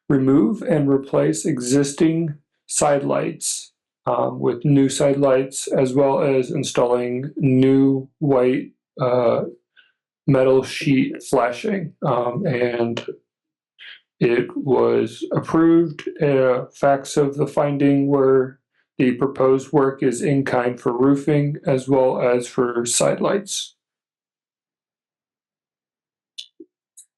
remove and replace existing side lights with new side lights, as well as installing new white metal sheet flashing. And it was approved. Facts of the finding were the proposed work is in kind for roofing as well as for side lights.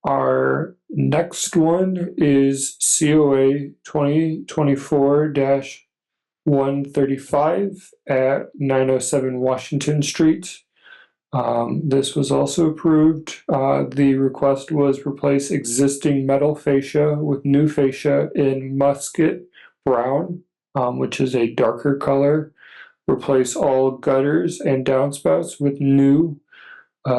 Our next one is COA 2024-135 at 907 Washington Street. This was also approved. The request was replace existing metal fascia with new fascia in musket brown, which is a darker color. Replace all gutters and downspouts with new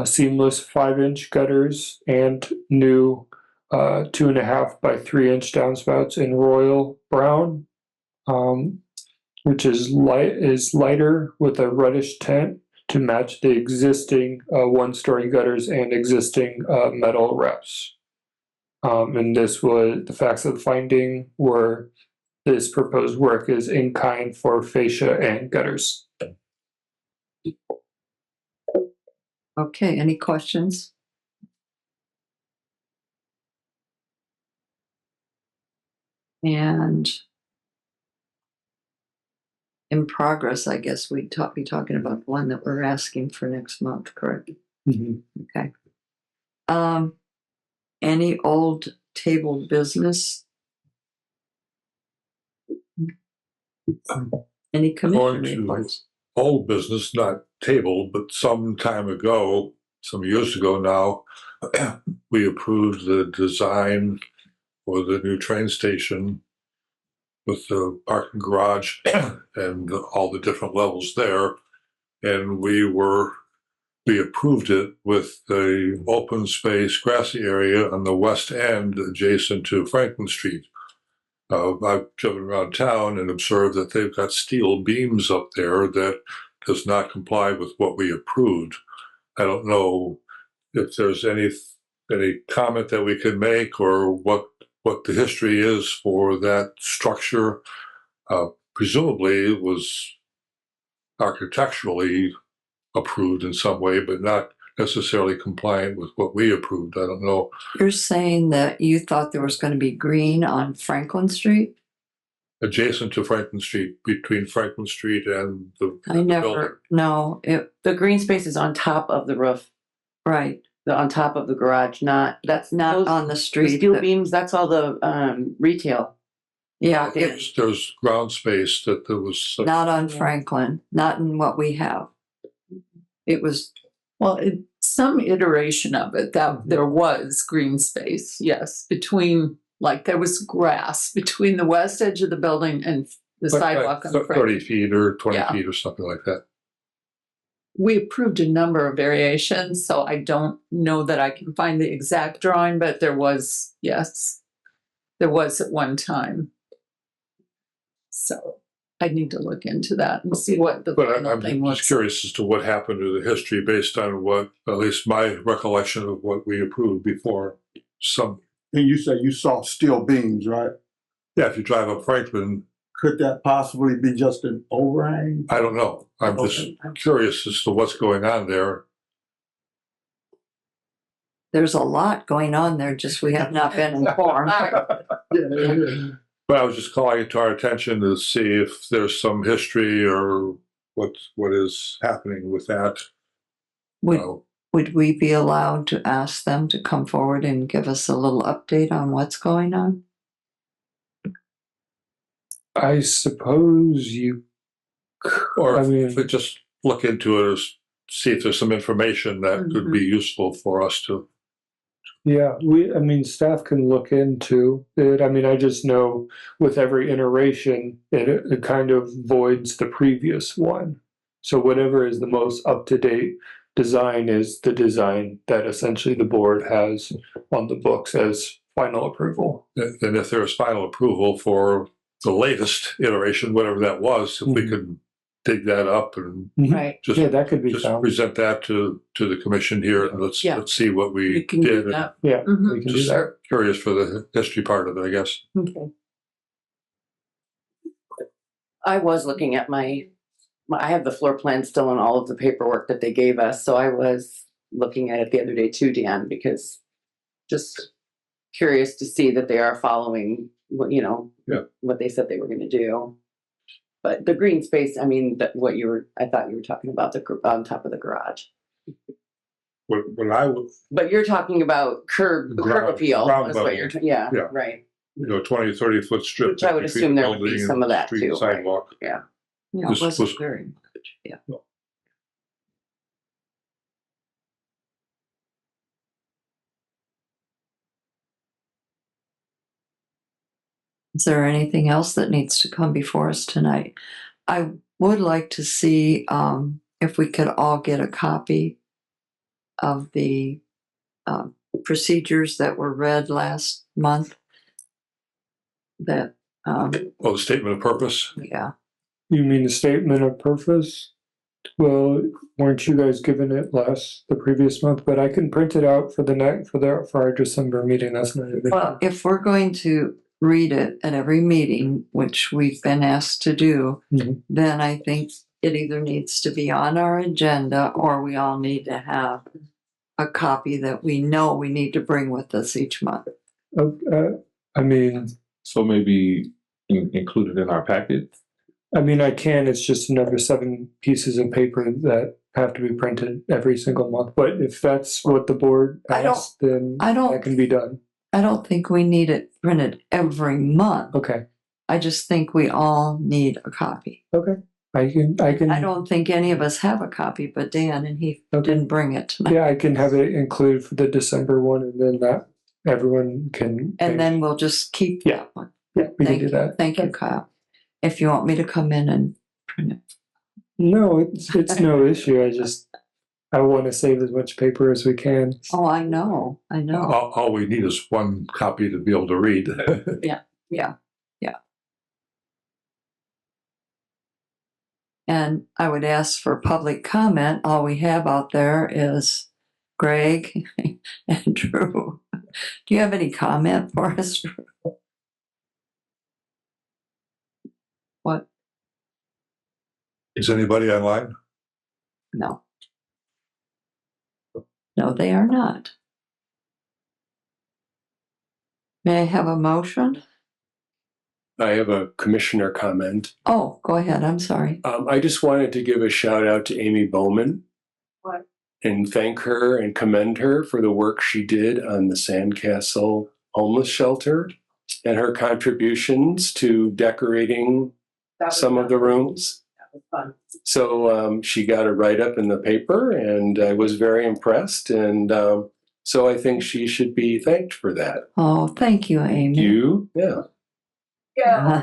seamless 5-inch gutters and new 2.5 by 3-inch downspouts in royal brown, which is lighter with a reddish tint to match the existing 1-story gutters and existing metal reps. And this was the facts of the finding were this proposed work is in kind for fascia and gutters. Okay, any questions? And in progress, I guess we'd be talking about the one that we're asking for next month, correct? Okay. Any old table business? Any commission reports? Old business, not table, but some time ago, some years ago now, we approved the design for the new train station with the parking garage and all the different levels there. And we approved it with the open space grassy area on the west end adjacent to Franklin Street. I've driven around town and observed that they've got steel beams up there that does not comply with what we approved. I don't know if there's any comment that we could make or what the history is for that structure. Presumably it was architecturally approved in some way, but not necessarily compliant with what we approved. I don't know. You're saying that you thought there was going to be green on Franklin Street? Adjacent to Franklin Street, between Franklin Street and the building. No, The green space is on top of the roof, right. on top of the garage, that's Not those- on the the street. steel beams, that's all the retail. Yeah, There's ground space that there was. not on Franklin, not in what we have. It was, Well, some iteration of it that there was green space, yes, between, like there was grass between the west edge of the building and the sidewalk on the 30 feet or 20 Yeah. feet or something like that. We approved a number of variations, so I don't know that I can find the exact drawing, but there was, yes, there was at one time. So I need to look into that and see what the But final I'm thing just was. curious as to what happened to the history based on what, at least my recollection of what we approved before. And you say you saw steel beams, right? Yeah, if you drive up Franklin, Could that possibly be just an overhang? I don't know. I'm just curious as to what's going on there. there's a lot going on there, just we have not been informed. But I was just calling it to our attention to see if there's some history or what is happening with that. Would we be allowed to ask them to come forward and give us a little update on what's going on? I suppose you Or I mean- if we just look into it or see if there's some information that could be useful for us to. Yeah, staff can look into it. I just know with every iteration, it kind of voids the previous one. So whatever is the most up-to-date design is the design that essentially the board has on the books as final approval. And if there's final approval for the latest iteration, whatever that was, if we could dig that up and Right. just, Yeah, that could be just found. present that to the commission here, and let's see what we We can do did. that. Yeah, Mhm. we can do Just that. curious for the history part of it, I guess. Okay. I was looking at I have the floor plan still and all of the paperwork that they gave us, so I was looking at it the other day too, Dan, because just curious to see that they are following what, what they said they were gonna do. But the green space, I mean, I thought you were talking about on top of the garage. When I was, But you're talking about curb appeal, ground is what you're, level. yeah, Yeah. right. 20 or 30 foot strip. Which I would between assume the there would be building some and of the that street too, and right? sidewalk. Yeah. Yeah, This it was was- very much, yeah. Is there anything else that needs to come before us tonight? I would like to see if we could all get a copy of the procedures that were read last month. That, The statement of purpose. yeah. You mean the statement of purpose? Well, weren't you guys given it the previous month? But I can print it out for our December meeting. That's not a big Well, if we're going to read it at every meeting, which we've been asked to do, then I think it either needs to be on our agenda or we all need to have a copy that we know we need to bring with us each month. I mean, So maybe included in our packet. I can. It's just another 7 pieces of paper that have to be printed every single month. But if that's what the board asks, then that can be done. I don't think we need it printed every month. Okay. I just think we all need a copy. Okay. I can. I don't think any of us have a copy, but Dan, and he didn't bring it tonight. Yeah, I can have it included for the December one, and then that everyone can. And then we'll just keep that one. Yeah, we can do that. Thank you, Kyle. If you want me to come in and print it. No, it's no issue. I want to save as much paper as we can. Oh, I know. All we need is one copy to be able to read. Yeah. And I would ask for public comment. All we have out there is Greg and Drew. Do you have any comment for us, Drew? What? Is anybody online? No. No, they are not. May I have a motion? I have a commissioner comment. Oh, go ahead. I'm sorry. I just wanted to give a shout out to Amy Bowman. What? And thank her and commend her for the work she did on the Sandcastle homeless shelter and her contributions to decorating some of the rooms. That was fun. So she got a write-up in the paper and I was very impressed. And so I think she should be thanked for that. Oh, thank you, Amy. You? Yeah. Yeah.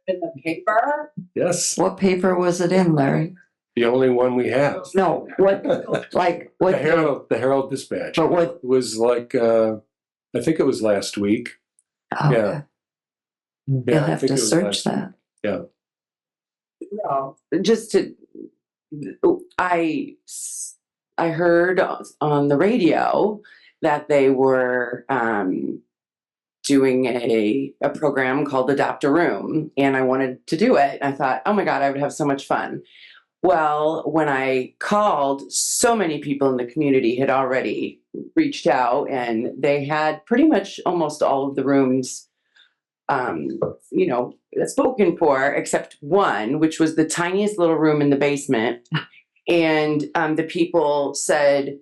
In the paper? Yes. What paper was it in, Larry? The only one we have. No, what, like, what? The Herald Dispatch. But what? It was like, I think it was last week. Okay. Yeah. You'll I have think to it was search last that. week. Yeah. No, just to, I heard on the radio that they were doing a program called Adopt a Room, and I wanted to do it. I thought, oh my God, I would have so much fun. Well, when I called, so many people in the community had already reached out, and they had pretty much almost all of the rooms spoken for, except one, which was the tiniest little room in the basement. And the people said,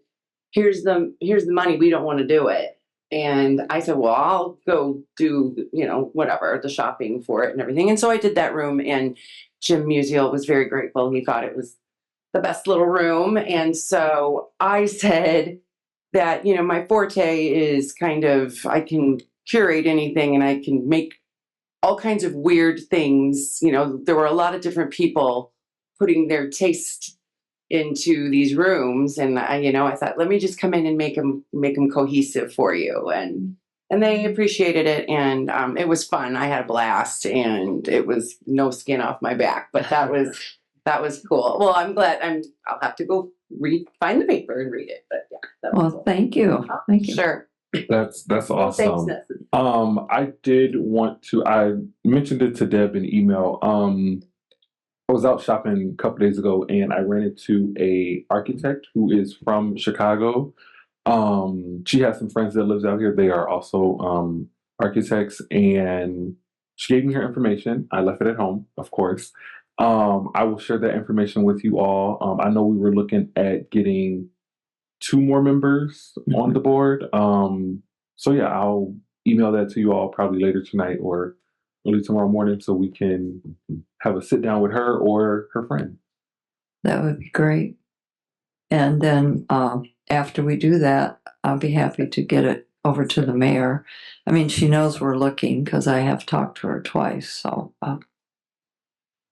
here's the money, we don't want to do it. And I said, well, I'll go do, whatever, the shopping for it and everything. And so I did that room, and Jim Musial was very grateful. He thought it was the best little room. And so I said that, my forte is kind of, I can curate anything and I can make all kinds of weird things. There were a lot of different people putting their taste into these rooms, and I thought, let me just come in and make them cohesive for you. And and they appreciated it, and it was fun. I had a blast, and it was no skin off my back, but that was cool. Well, I'm glad. I'll have to go find the paper and read it, but yeah. That was Well, cool. thank you. Thank you. Sure. That's Thanks, awesome. Nessie. I did want to. I mentioned it to Deb in email. I was out shopping a couple days ago, and I ran into a architect who is from Chicago. She has some friends that lives out here. They are also architects, and she gave me her information. I left it at home, of course. I will share that information with you all. I know we were looking at getting 2 more members on the board. So yeah, I'll email that to you all probably later tonight or early tomorrow morning so we can have a sit down with her or her friend. That would be great. And then after we do that, I'll be happy to get it over to the mayor. I mean, she knows we're looking because I have talked to her twice. So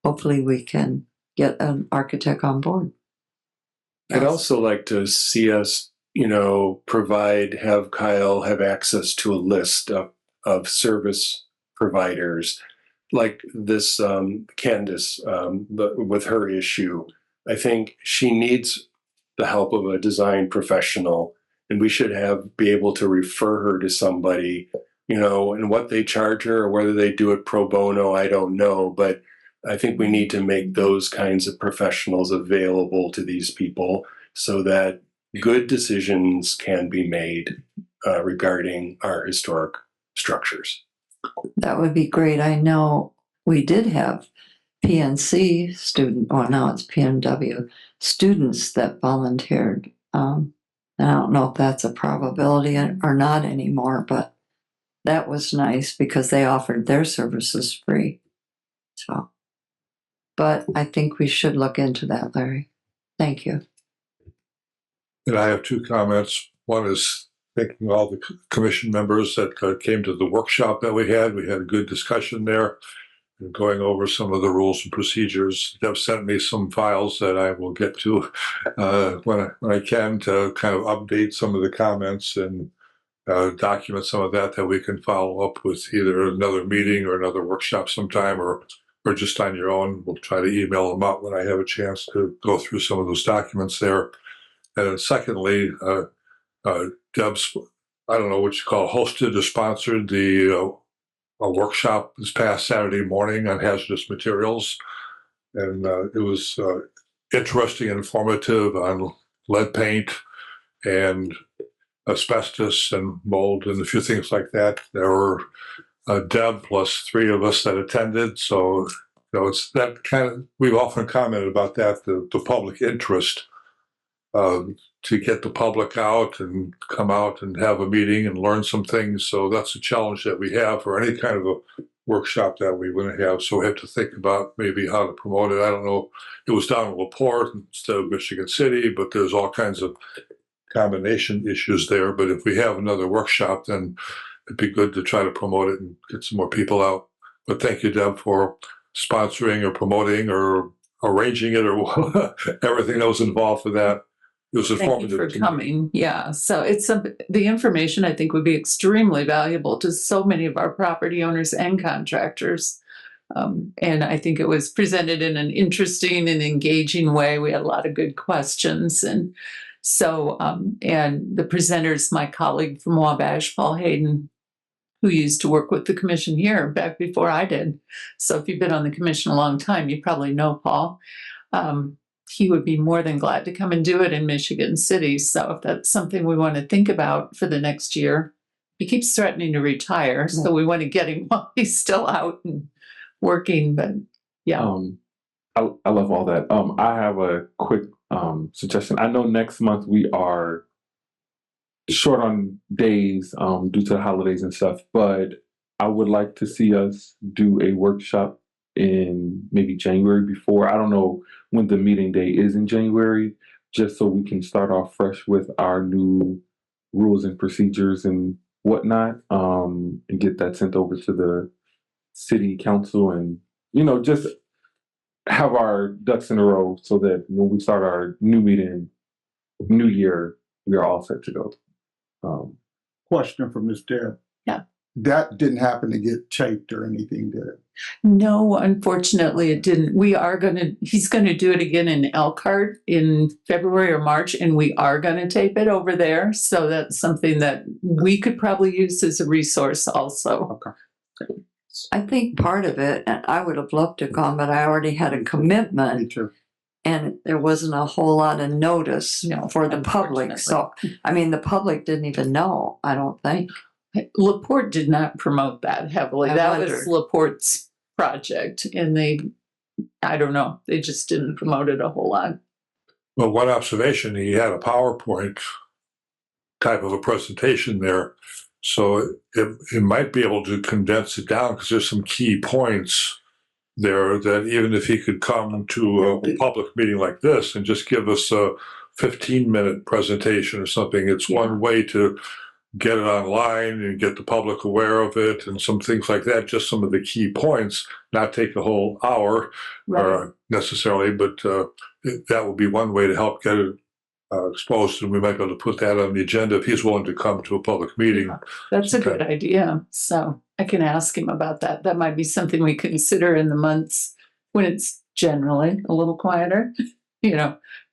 hopefully we can get an architect on board. I'd also like to see us, have Kyle have access to a list of service providers like this Candace with her issue. I think she needs the help of a design professional, and we should be able to refer her to somebody, and what they charge her or whether they do it pro bono, I don't know, but I think we need to make those kinds of professionals available to these people so that good decisions can be made regarding our historic structures. That would be great. I know we did have PNC student, or now it's PNW students that volunteered. And I don't know if that's a probability or not anymore, but that was nice because they offered their services free. So, but I think we should look into that, Larry. Thank you. And I have 2 comments. One is thanking all the commission members that came to the workshop that we had. We had a good discussion there and going over some of the rules and procedures. They've sent me some files that I will get to when I can to kind of update some of the comments and document some of that we can follow up with either another meeting or another workshop sometime or just on your own. We'll try to email them out when I have a chance to go through some of those documents there. And then secondly, Deb's, I don't know what you call, hosted or sponsored a workshop this past Saturday morning on hazardous materials. And it was interesting and informative on lead paint and asbestos and mold and a few things like that. There were Deb plus 3 of us that attended. So, it's that kind of, we've often commented about that, the public interest to get the public out and come out and have a meeting and learn some things. So that's a challenge that we have for any kind of a workshop that we want to have. So we have to think about maybe how to promote it. I don't know. It was down in LaPorte instead of Michigan City, but there's all kinds of combination issues there. But if we have another workshop, then it'd be good to try to promote it and get some more people out. But thank you, Deb, for sponsoring or promoting or arranging it or everything that was involved for that. It was informative. Thank you for coming. Yeah. So the information I think would be extremely valuable to so many of our property owners and contractors. And I think it was presented in an interesting and engaging way. We had a lot of good questions. And so, and the presenter's my colleague from Wabash, Paul Hayden, who used to work with the commission here back before I did. So if you've been on the commission a long time, you probably know Paul. He would be more than glad to come and do it in Michigan City. So if that's something we want to think about for the next year, he keeps threatening to retire. So we want to get him while he's still out and working. But yeah. I love all that. I have a quick suggestion. I know next month we are short on days due to the holidays and stuff, but I would like to see us do a workshop in maybe January before. I don't know when the meeting day is in January, just so we can start off fresh with our new rules and procedures and whatnot, and get that sent over to the city council and, just have our ducks in a row so that when we start our new meeting, new year, we are all set to go. Question from Ms. Deb. Yeah. That didn't happen to get taped or anything, did it? No, unfortunately, it didn't. He's gonna do it again in Elkhart in February or March, and we are gonna tape it over there. So that's something that we could probably use as a resource also. Okay. I think part of it, and I would have loved to come, but I already had a commitment. Me too. And there wasn't a whole lot of notice for the public. So, I mean, the public didn't even know, I don't think. Laporte did not promote that heavily. That was Laporte's project, and I don't know, they just didn't promote it a whole lot. Well, one observation, he had a PowerPoint type of a presentation there. So it might be able to condense it down because there's some key points there that even if he could come to a public meeting like this and just give us a 15-minute presentation or something, it's one way to get it online and get the public aware of it and some things like that, just some of the key points, not take the whole hour necessarily, but that would be one way to help get it exposed, and we might be able to put that on the agenda if he's willing to come to a public meeting. That's a good idea. So I can ask him about that. That might be something we consider in the months when it's generally a little quieter,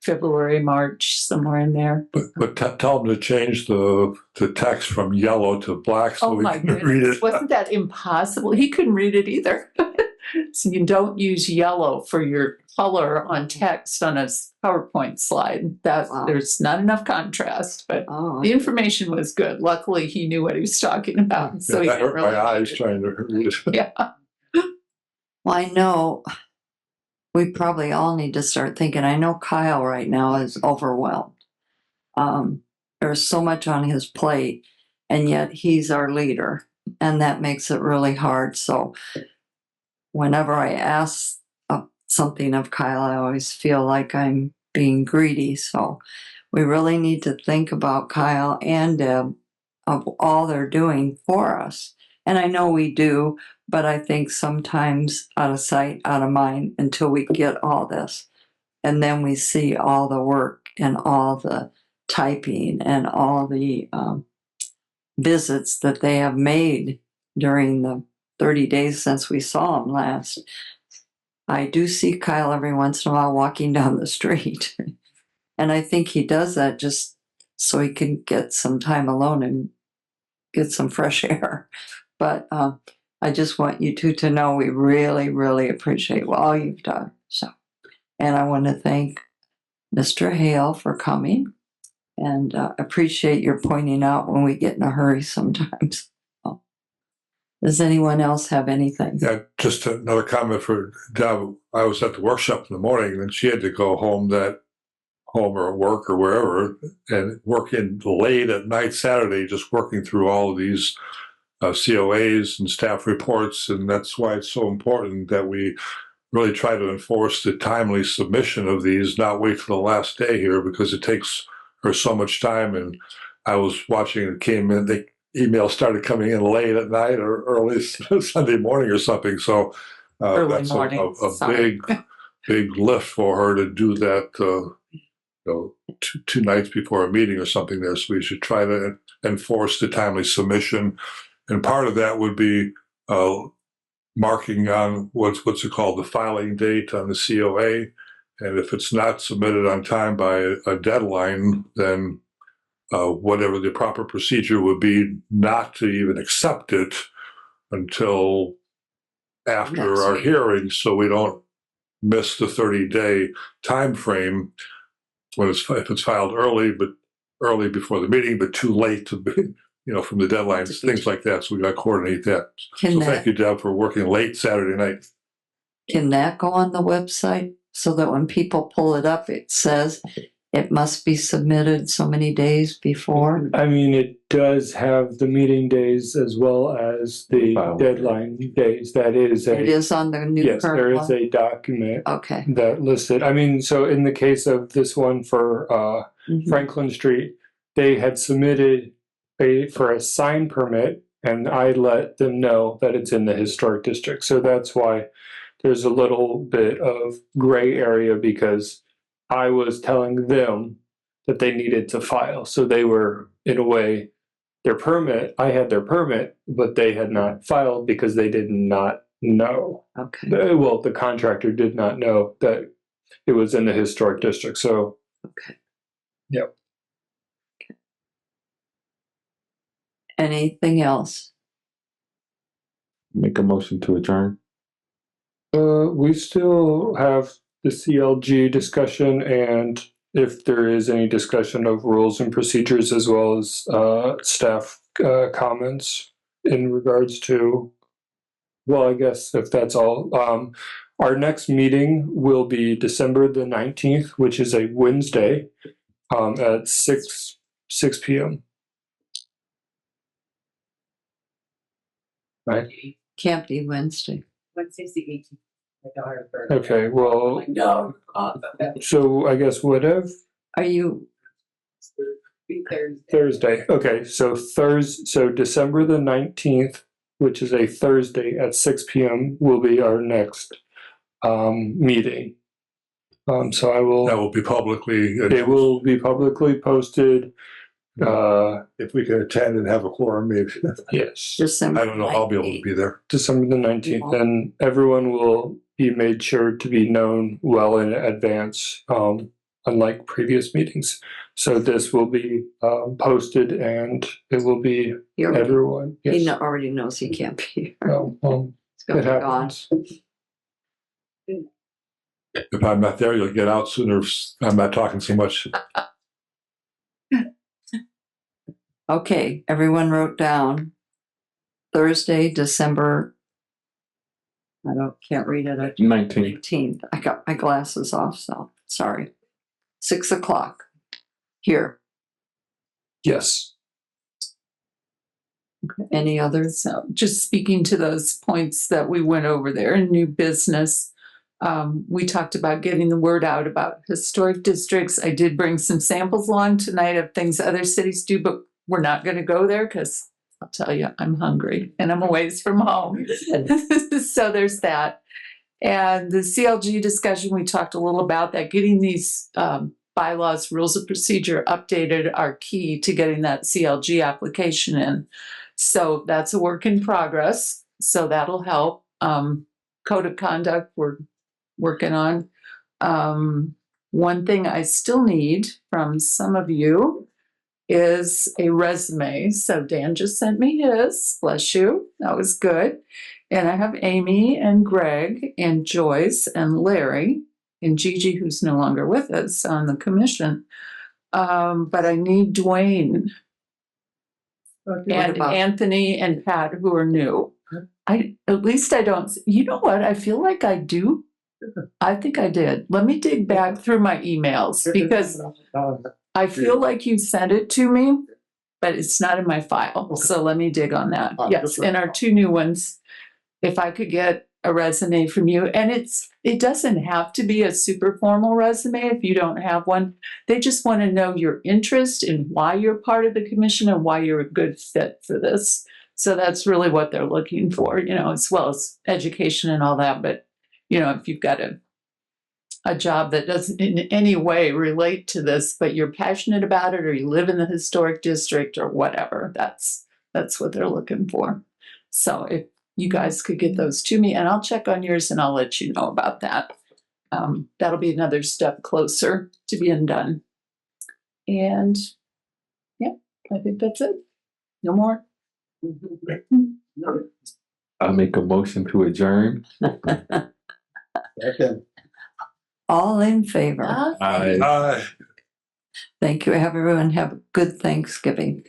February, March, somewhere in there. But tell him to change the text from yellow to black so we can read it. Wasn't that impossible? He couldn't read it either. So you don't use yellow for your color on text on a PowerPoint slide. There's not enough contrast, but the information was good. Luckily, he knew what he was talking about. So that hurt my eyes trying to read it. Yeah. Well, I know we probably all need to start thinking. I know Kyle right now is overwhelmed. There's so much on his plate, and yet he's our leader, and that makes it really hard. So whenever I ask something of Kyle, I always feel like I'm being greedy. So we really need to think about Kyle and Deb of all they're doing for us. And I know we do, but I think sometimes out of sight, out of mind until we get all this. And then we see all the work and all the typing and all the visits that they have made during the 30 days since we saw him last. I do see Kyle every once in a while walking down the street. And I think he does that just so he can get some time alone and get some fresh air. But I just want you two to know we really, really appreciate all you've done. So, and I want to thank Mr. Hale for coming, and appreciate your pointing out when we get in a hurry sometimes. Does anyone else have anything? Yeah, just another comment for Deb. I was at the workshop in the morning, and she had to go home or work or wherever, and work in late at night Saturday, just working through all of these COAs and staff reports. And that's why it's so important that we really try to enforce the timely submission of these, not wait till the last day here, because it takes her so much time. And I was watching, it came in, the emails started coming in late at night or early Sunday morning or something. So that's a big lift for her to do that two nights before a meeting or something there. So we should try to enforce the timely submission. And part of that would be marking on what's it called, the filing date on the COA. And if it's not submitted on time by a deadline, then whatever the proper procedure would be, not to even accept it until after our hearing, so we don't miss the 30-day time frame if it's filed early before the meeting, but too late to be, from the deadlines, things like that. So we got to coordinate that. Thank you, Deb, for working late Saturday night. Can that go on the website so that when people pull it up, it says it must be submitted so many days before? I mean, it does have the meeting days as well as the deadline days. It is on the new yes, current there is one? a document Okay. that listed. I mean, so in the case of this one for Franklin Street, they had submitted for a sign permit, and I let them know that it's in the historic district. So that's why there's a little bit of gray area, because I was telling them that they needed to file. So they were, in a way, their permit. I had their permit, but they had not filed because they did not know. Okay. Well, the contractor did not know that it was in the historic district. So, Okay. Yep. Anything else? Make a motion to adjourn. We still have the CLG discussion, and if there is any discussion of rules and procedures, as well as staff comments in regards to, well, I guess if that's all. Our next meeting will be December the 19th, which is a Wednesday, at 6 p.m. Right? Can't be Wednesday. Wednesday's the 18th. My daughter. Okay, well, No. so I guess whatever. Are you? Thursday. Okay, so so December the 19th, which is a Thursday at 6 p.m. will be our next meeting. So I will. That will be publicly. It will be publicly posted. If we can attend and have a quorum, maybe. Yes. December. I don't know. I'll be able to be there. December the 19th, and everyone will be made sure to be known well in advance, unlike previous meetings. So this will be posted, and it will be everyone. Yes. He already knows he can't be here. Well, It's gonna it be gone. happens. If I'm not there, you'll get out sooner. I'm not talking so much. Okay, everyone wrote down Thursday, December. Can't read it. 19th. I got my glasses off, so sorry. 6 o'clock here. Yes. Any others? So just speaking to those points that we went over there in new business, we talked about getting the word out about historic districts. I did bring some samples along tonight of things other cities do, but we're not going to go there because I'll tell you, I'm hungry and I'm a ways from home. So there's that. And the CLG discussion, we talked a little about that. Getting these bylaws, rules of procedure updated are key to getting that CLG application in. So that's a work in progress. So that'll help. Code of conduct, we're working on. One thing I still need from some of you is a resume. So Dan just sent me his. Bless you. That was good. And I have Amy and Greg and Joyce and Larry and Gigi, who's no longer with us on the commission. But I need Dwayne and Anthony and Pat, who are new. At least I don't, you know what? I feel like I do. I think I did. Let me dig back through my emails because I feel like you sent it to me, but it's not in my file. So let me dig on that. Yes, and our two new ones, if I could get a resume from you, and it doesn't have to be a super formal resume if you don't have one. They just want to know your interest and why you're part of the commission and why you're a good fit for this. So that's really what they're looking for, as well as education and all that. But, if you've got a job that doesn't in any way relate to this, but you're passionate about it, or you live in the historic district or whatever, that's what they're looking for. So if you guys could get those to me, and I'll check on yours and I'll let you know about that. That'll be another step closer to being done. And yeah, I think that's it. No more. I'll make a motion to adjourn. Okay. All in favor? Aye. Thank you, everyone. Have a good Thanksgiving.